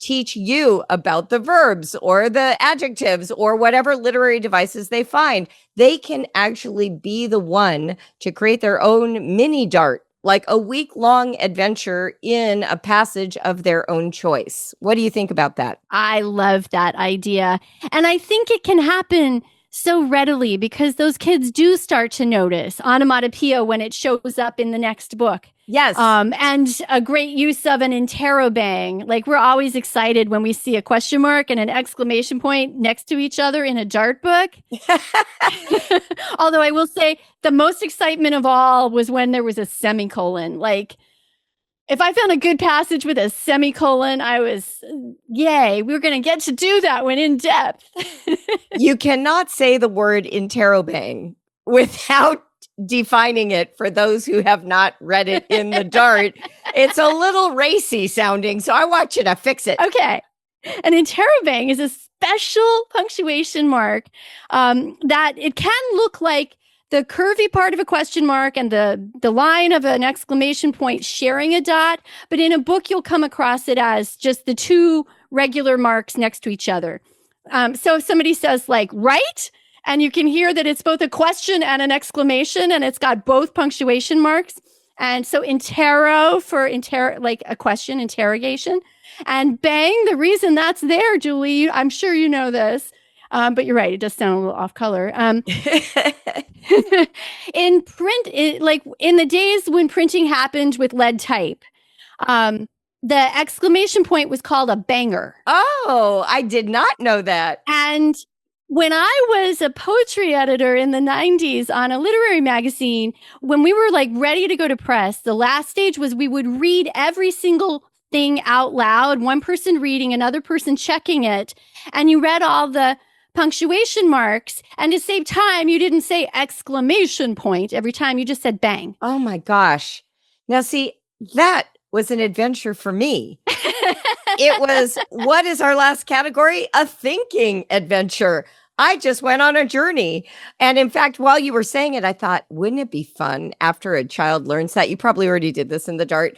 Speaker 1: teach you about the verbs or the adjectives or whatever literary devices they find. They can actually be the one to create their own mini Dart, like a week-long adventure in a passage of their own choice. What do you think about that?
Speaker 2: I love that idea. And I think it can happen so readily because those kids do start to notice onomatopoeia when it shows up in the next book.
Speaker 1: Yes.
Speaker 2: And a great use of an interrobang. Like we're always excited when we see a question mark and an exclamation point next to each other in a Dart book. Although I will say the most excitement of all was when there was a semicolon. Like if I found a good passage with a semicolon, I was, yay, we were going to get to do that one in depth.
Speaker 1: You cannot say the word interrobang without defining it for those who have not read it in the Dart. It's a little racy sounding, so I want you to fix it.
Speaker 2: Okay. An interrobang is a special punctuation mark that it can look like the curvy part of a question mark and the line of an exclamation point sharing a dot. But in a book, you'll come across it as just the two regular marks next to each other. So if somebody says like, right? And you can hear that it's both a question and an exclamation, and it's got both punctuation marks. And so interro for like a question, interrogation. And bang, the reason that's there, Julie, I'm sure you know this, but you're right, it does sound a little off color. In print, like in the days when printing happened with lead type, the exclamation point was called a banger.
Speaker 1: Oh, I did not know that.
Speaker 2: And when I was a poetry editor in the 90s on a literary magazine, when we were like ready to go to press, the last stage was we would read every single thing out loud, one person reading, another person checking it. And you read all the punctuation marks. And to save time, you didn't say exclamation point every time. You just said bang.
Speaker 1: Oh my gosh. Now, see, that was an adventure for me. It was, what is our last category? A thinking adventure. I just went on a journey. And in fact, while you were saying it, I thought, wouldn't it be fun after a child learns that? You probably already did this in the Dart,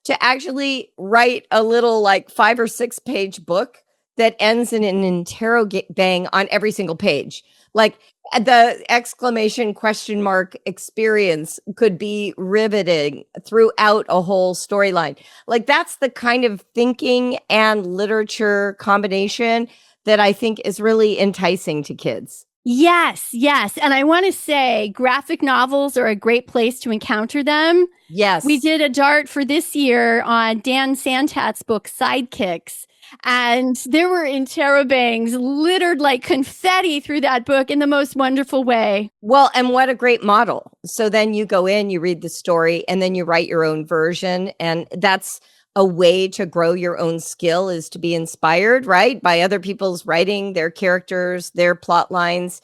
Speaker 1: to actually write a little like 5 or 6 page book that ends in an interrobang on every single page. Like the exclamation question mark experience could be riveting throughout a whole storyline. Like that's the kind of thinking and literature combination that I think is really enticing to kids.
Speaker 2: Yes. And I want to say graphic novels are a great place to encounter them.
Speaker 1: Yes.
Speaker 2: We did a Dart for this year on Dan Santat's book, Sidekicks. And there were interrobangs littered like confetti through that book in the most wonderful way.
Speaker 1: Well, and what a great model. So then you go in, you read the story, and then you write your own version. And that's a way to grow your own skill, is to be inspired, right, by other people's writing, their characters, their plot lines,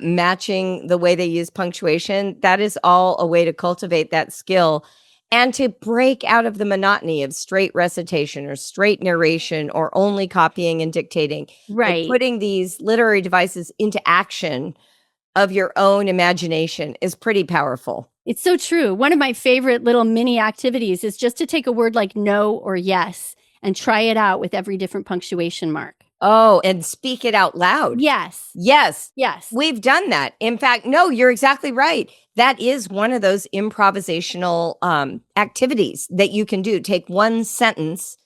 Speaker 1: matching the way they use punctuation. That is all a way to cultivate that skill and to break out of the monotony of straight recitation or straight narration or only copying and dictating.
Speaker 2: Right.
Speaker 1: Like putting these literary devices into action of your own imagination is pretty powerful.
Speaker 2: It's so true. One of my favorite little mini activities is just to take a word like no or yes and try it out with every different punctuation mark.
Speaker 1: Oh, and speak it out loud.
Speaker 2: Yes.
Speaker 1: We've done that. In fact, no, you're exactly right. That is one of those improvisational activities that you can do. Take one sentence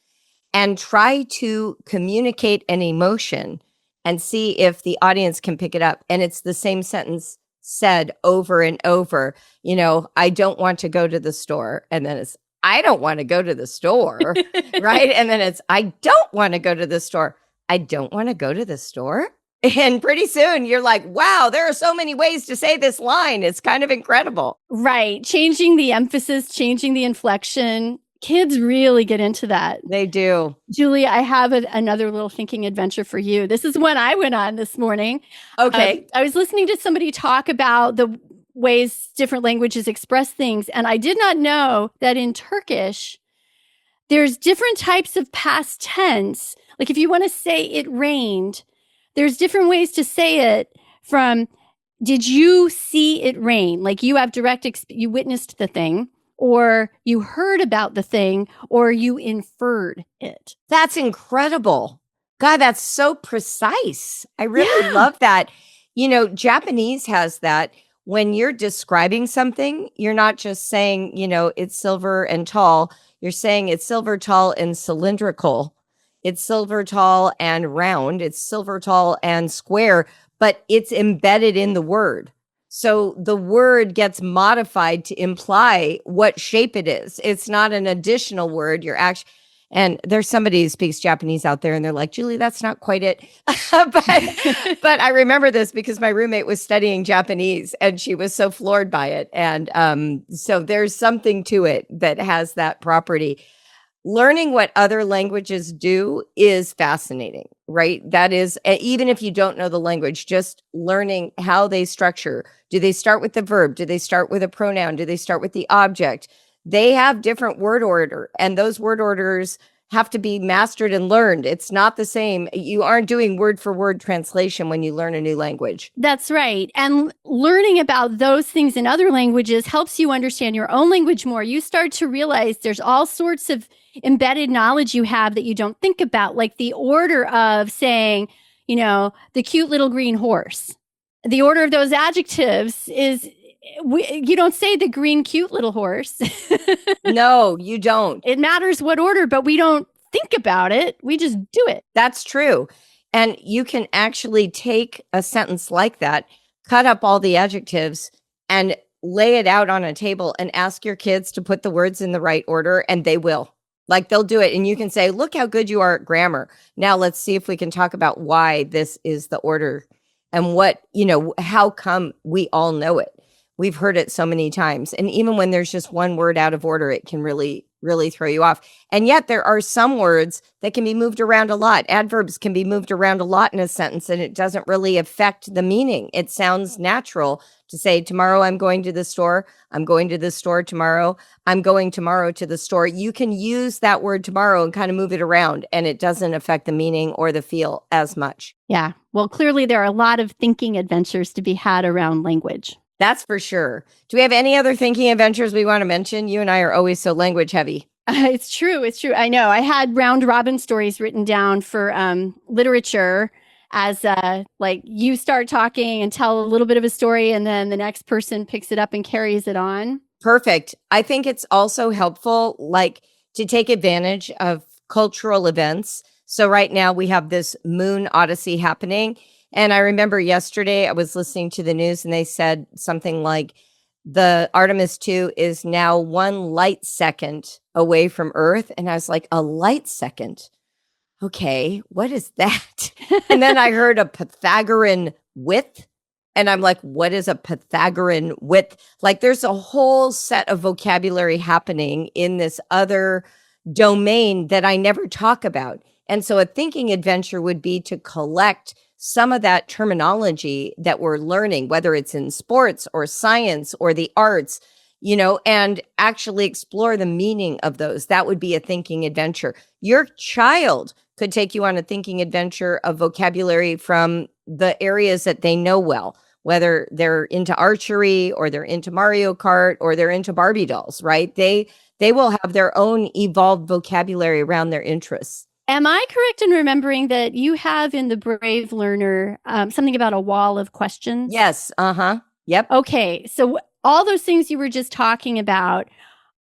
Speaker 1: and try to communicate an emotion and see if the audience can pick it up. And it's the same sentence said over and over. You know, I don't want to go to the store. And then it's, I don't want to go to the store. Right. And then it's, I don't want to go to the store. I don't want to go to the store. And pretty soon you're like, wow, there are so many ways to say this line. It's kind of incredible.
Speaker 2: Right. Changing the emphasis, changing the inflection. Kids really get into that.
Speaker 1: They do.
Speaker 2: Julie, I have another little thinking adventure for you. This is one I went on this morning.
Speaker 1: Okay.
Speaker 2: I was listening to somebody talk about the ways different languages express things. And I did not know that in Turkish, there's different types of past tense. Like if you want to say it rained, there's different ways to say it, from did you see it rain? Like you have direct, you witnessed the thing, or you heard about the thing, or you inferred it.
Speaker 1: That's incredible. God, that's so precise. I really love that. You know, Japanese has that. When you're describing something, you're not just saying, you know, it's silver and tall. You're saying it's silver, tall, and cylindrical. It's silver, tall, and round. It's silver, tall, and square. but it's embedded in the word. So the word gets modified to imply what shape it is. It's not an additional word. You're actually, and there's somebody who speaks Japanese out there and they're like, Julie, that's not quite it. but I remember this because my roommate was studying Japanese and she was so floored by it. And so there's something to it that has that property. Learning what other languages do is fascinating, right? That is, even if you don't know the language, just learning how they structure. Do they start with the verb? Do they start with a pronoun? Do they start with the object? They have different word order, and those word orders have to be mastered and learned. It's not the same. You aren't doing word for word translation when you learn a new language.
Speaker 2: That's right. And learning about those things in other languages helps you understand your own language more. You start to realize there's all sorts of embedded knowledge you have that you don't think about, like the order of saying, the cute little green horse. The order of those adjectives is, you don't say the green cute little horse.
Speaker 1: No, you don't.
Speaker 2: It matters what order, but we don't think about it. We just do it.
Speaker 1: That's true. And you can actually take a sentence like that, cut up all the adjectives, and lay it out on a table and ask your kids to put the words in the right order, and they will. Like, they'll do it. And you can say, look how good you are at grammar. Now let's see if we can talk about why this is the order and what, how come we all know it. We've heard it so many times. And even when there's just one word out of order, it can really, really throw you off. And yet there are some words that can be moved around a lot. Adverbs can be moved around a lot in a sentence, and it doesn't really affect the meaning. It sounds natural to say, tomorrow I'm going to the store. I'm going to the store tomorrow. I'm going tomorrow to the store. You can use that word tomorrow and kind of move it around, and it doesn't affect the meaning or the feel as much.
Speaker 2: Yeah. Well, clearly there are a lot of thinking adventures to be had around language.
Speaker 1: That's for sure. Do we have any other thinking adventures we want to mention? You and I are always so language heavy.
Speaker 2: It's true. It's true. I know. I had round robin stories written down for literature as like you start talking and tell a little bit of a story, and then the next person picks it up and carries it on.
Speaker 1: Perfect. I think it's also helpful, like, to take advantage of cultural events. So right now we have this moon odyssey happening. And I remember yesterday I was listening to the news and they said something like the Artemis 2 is now 1 light second away from Earth. And I was like, a light second? Okay, what is that? And then I heard a Pythagorean width. And I'm like, what is a Pythagorean width? Like, there's a whole set of vocabulary happening in this other domain that I never talk about. And so a thinking adventure would be to collect some of that terminology that we're learning, whether it's in sports or science or the arts, and actually explore the meaning of those. That would be a thinking adventure. Your child could take you on a thinking adventure of vocabulary from the areas that they know well, whether they're into archery or they're into Mario Kart or they're into Barbie dolls, right? They will have their own evolved vocabulary around their interests.
Speaker 2: Am I correct in remembering that you have in the Brave Learner something about a wall of questions?
Speaker 1: Yes. Yep.
Speaker 2: Okay. So all those things you were just talking about,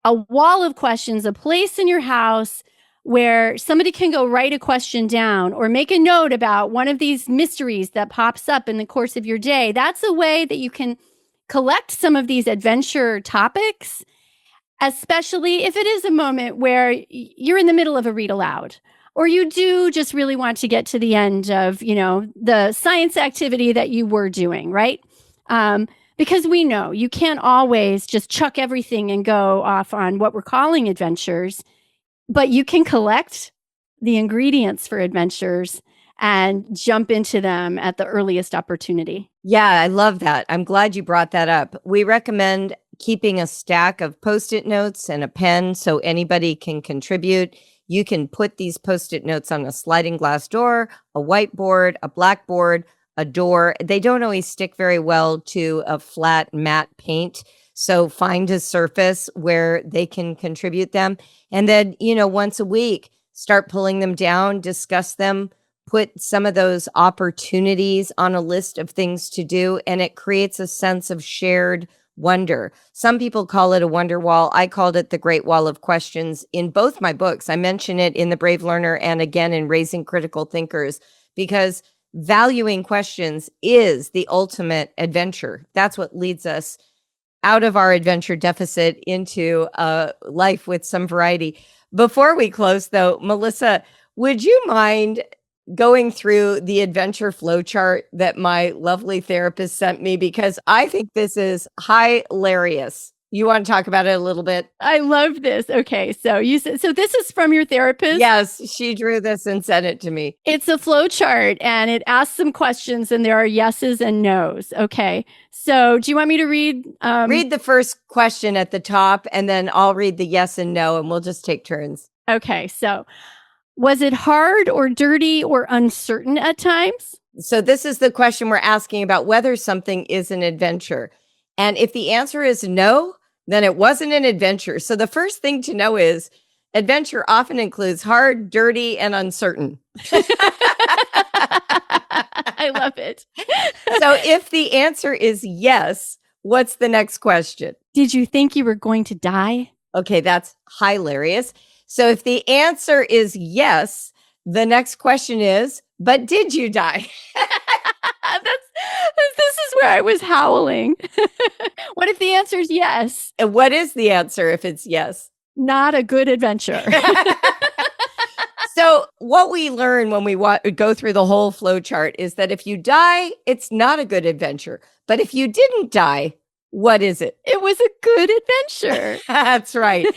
Speaker 2: a wall of questions, a place in your house where somebody can go write a question down or make a note about one of these mysteries that pops up in the course of your day. That's a way that you can collect some of these adventure topics, especially if it is a moment where you're in the middle of a read aloud. Or you do just really want to get to the end of, the science activity that you were doing, right? Because we know you can't always just chuck everything and go off on what we're calling adventures, but you can collect the ingredients for adventures and jump into them at the earliest opportunity.
Speaker 1: Yeah, I love that. I'm glad you brought that up. We recommend keeping a stack of Post-it notes and a pen so anybody can contribute. You can put these Post-it notes on a sliding glass door, a whiteboard, a blackboard, a door. They don't always stick very well to a flat matte paint. So find a surface where they can contribute them. And then, once a week, start pulling them down, discuss them, put some of those opportunities on a list of things to do. And it creates a sense of shared wonder. Some people call it a wonder wall. I called it the Great Wall of Questions in both my books. I mention it in The Brave Learner and again in Raising Critical Thinkers, because valuing questions is the ultimate adventure. That's what leads us out of our adventure deficit into a life with some variety. Before we close, though, Melissa, would you mind going through the adventure flowchart that my lovely therapist sent me? Because I think this is hilarious. You want to talk about it a little bit?
Speaker 2: I love this. Okay, so you said so. This is from your therapist.
Speaker 1: Yes, she drew this and sent it to me.
Speaker 2: It's a flow chart, and it asks some questions, and there are yeses and nos. Okay, so do you want me to read?
Speaker 1: Read the first question at the top, and then I'll read the yes and no, and we'll just take turns.
Speaker 2: Okay, so was it hard or dirty or uncertain at times?
Speaker 1: So this is the question we're asking about whether something is an adventure. And if the answer is no, then it wasn't an adventure. So the first thing to know is adventure often includes hard, dirty, and uncertain.
Speaker 2: I love it.
Speaker 1: So if the answer is yes, what's the next question?
Speaker 2: Did you think you were going to die?
Speaker 1: Okay, that's hilarious. So if the answer is yes, the next question is, but did you die?
Speaker 2: This is where I was howling. What if the answer is yes?
Speaker 1: And what is the answer if it's yes?
Speaker 2: Not a good adventure.
Speaker 1: So what we learn when we go through the whole flow chart is that if you die, it's not a good adventure. But if you didn't die, what is it?
Speaker 2: It was a good adventure.
Speaker 1: That's right.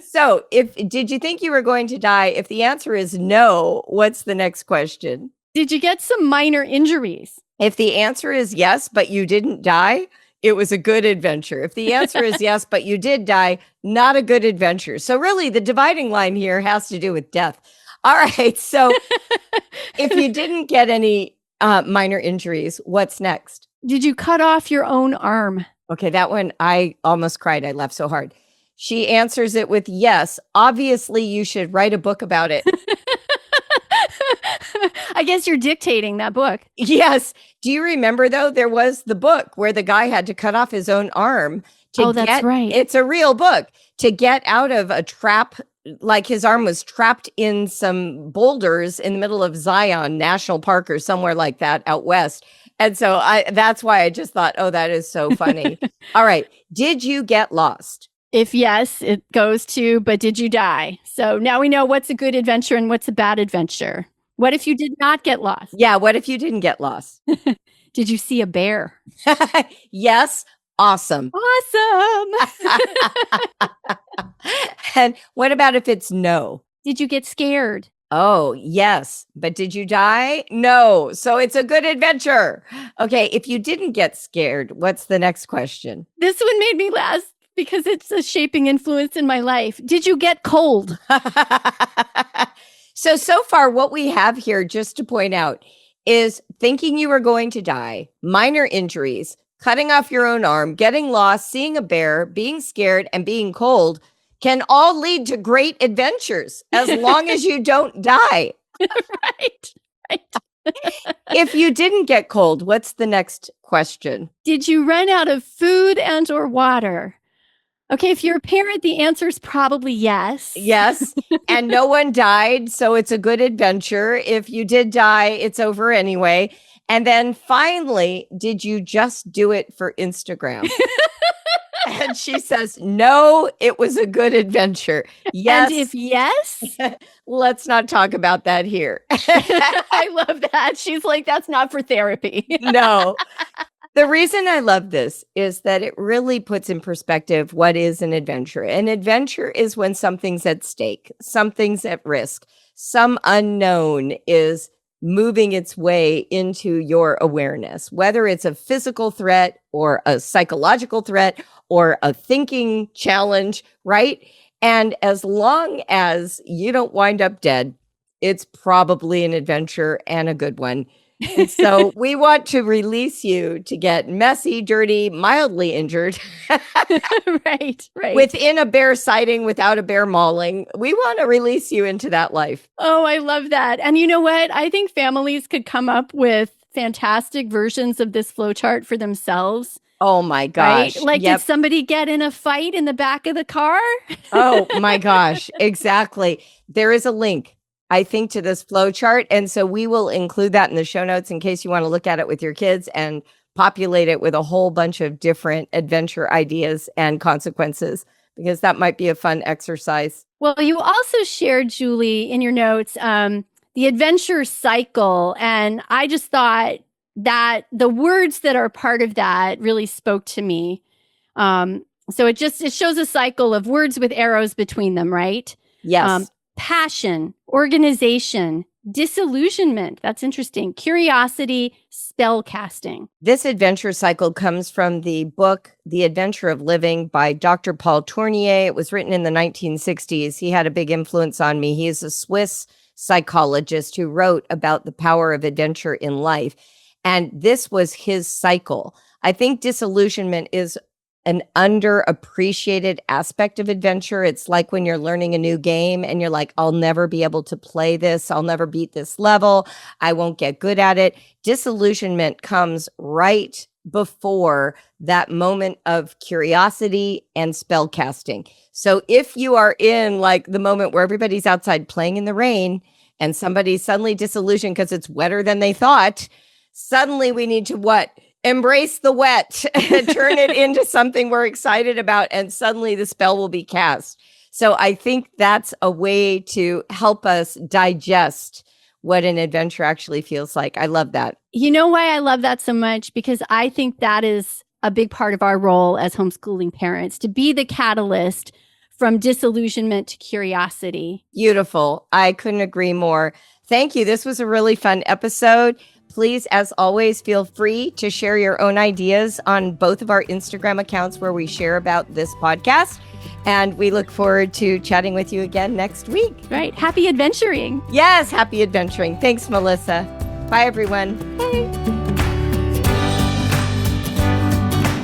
Speaker 1: So did you think you were going to die? If the answer is no, what's the next question?
Speaker 2: Did you get some minor injuries?
Speaker 1: If the answer is yes, but you didn't die, it was a good adventure. If the answer is yes, but you did die, not a good adventure. So really the dividing line here has to do with death. All right. So if you didn't get any minor injuries, what's next?
Speaker 2: Did you cut off your own arm?
Speaker 1: Okay, that one, I almost cried. I laughed so hard. She answers it with yes. Obviously, you should write a book about it.
Speaker 2: I guess you're dictating that book.
Speaker 1: Yes. Do you remember, though, there was the book where the guy had to cut off his own arm to
Speaker 2: that's right.
Speaker 1: It's a real book to get out of a trap. Like his arm was trapped in some boulders in the middle of Zion National Park or somewhere like that out west. And so that's why I just thought, oh, that is so funny. All right. Did you get lost?
Speaker 2: If yes, it goes to, but did you die? So now we know what's a good adventure and what's a bad adventure. What if you did not get lost?
Speaker 1: Yeah. What if you didn't get lost?
Speaker 2: Did you see a bear?
Speaker 1: Yes. Awesome.
Speaker 2: Awesome.
Speaker 1: And what about if it's no?
Speaker 2: Did you get scared?
Speaker 1: Oh, yes. But did you die? No. So it's a good adventure. Okay. If you didn't get scared, what's the next question?
Speaker 2: This one made me laugh because it's a shaping influence in my life. Did you get cold?
Speaker 1: So far, what we have here, just to point out, is thinking you were going to die, minor injuries, cutting off your own arm, getting lost, seeing a bear, being scared, and being cold can all lead to great adventures as long as you don't die.
Speaker 2: Right.
Speaker 1: If you didn't get cold, what's the next question?
Speaker 2: Did you run out of food and or water? Okay, if you're a parent, the answer is probably yes.
Speaker 1: Yes. And no one died, so it's a good adventure. If you did die, it's over anyway. And then finally, did you just do it for Instagram? And she says, no, it was a good adventure. Yes.
Speaker 2: And if yes,
Speaker 1: let's not talk about that here.
Speaker 2: I love that. She's like, that's not for therapy.
Speaker 1: No. The reason I love this is that it really puts in perspective what is an adventure. An adventure is when something's at stake, something's at risk, some unknown is moving its way into your awareness, whether it's a physical threat or a psychological threat or a thinking challenge, right? And as long as you don't wind up dead, it's probably an adventure and a good one. And so we want to release you to get messy, dirty, mildly injured.
Speaker 2: Right.
Speaker 1: Within a bear sighting, without a bear mauling. We want to release you into that life.
Speaker 2: Oh, I love that. And you know what? I think families could come up with fantastic versions of this flowchart for themselves.
Speaker 1: Oh my gosh.
Speaker 2: Right? Like, did somebody get in a fight in the back of the car?
Speaker 1: Oh my gosh. Exactly. There is a link I think, to this flow chart. And so we will include that in the show notes in case you want to look at it with your kids and populate it with a whole bunch of different adventure ideas and consequences, because that might be a fun exercise.
Speaker 2: Well, you also shared, Julie, in your notes, the adventure cycle. And I just thought that the words that are part of that really spoke to me. So it shows a cycle of words with arrows between them, right?
Speaker 1: Yes.
Speaker 2: Passion, organization, disillusionment. That's interesting. Curiosity, spell casting.
Speaker 1: This adventure cycle comes from the book, The Adventure of Living by Dr. Paul Tournier. It was written in the 1960s. He had a big influence on me. He is a Swiss psychologist who wrote about the power of adventure in life. And this was his cycle. I think disillusionment is an underappreciated aspect of adventure. It's like when you're learning a new game and you're like, I'll never be able to play this. I'll never beat this level. I won't get good at it. Disillusionment comes right before that moment of curiosity and spell casting. So if you are in like the moment where everybody's outside playing in the rain and somebody's suddenly disillusioned because it's wetter than they thought, suddenly we need to what? Embrace the wet, turn it into something we're excited about, and suddenly the spell will be cast. So I think that's a way to help us digest what an adventure actually feels like. I love that.
Speaker 2: You know why I love that so much? Because I think that is a big part of our role as homeschooling parents, to be the catalyst from disillusionment to curiosity.
Speaker 1: Beautiful. I couldn't agree more. Thank you. This was a really fun episode. Please, as always, feel free to share your own ideas on both of our Instagram accounts where we share about this podcast. And we look forward to chatting with you again next week.
Speaker 2: Right. Happy adventuring.
Speaker 1: Yes, happy adventuring. Thanks, Melissa. Bye, everyone.
Speaker 2: Bye.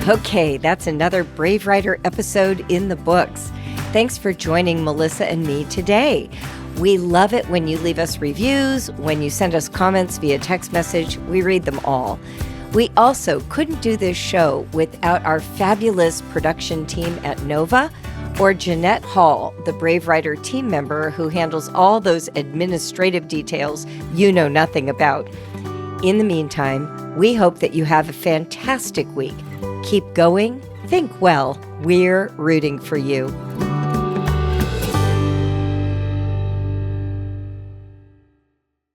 Speaker 1: Okay, that's another Brave Writer episode in the books. Thanks for joining Melissa and me today. We love it when you leave us reviews, when you send us comments via text message. We read them all. We also couldn't do this show without our fabulous production team at Nova or Jeanette Hall, the Brave Writer team member who handles all those administrative details you know nothing about. In the meantime, we hope that you have a fantastic week. Keep going. Think well. We're rooting for you.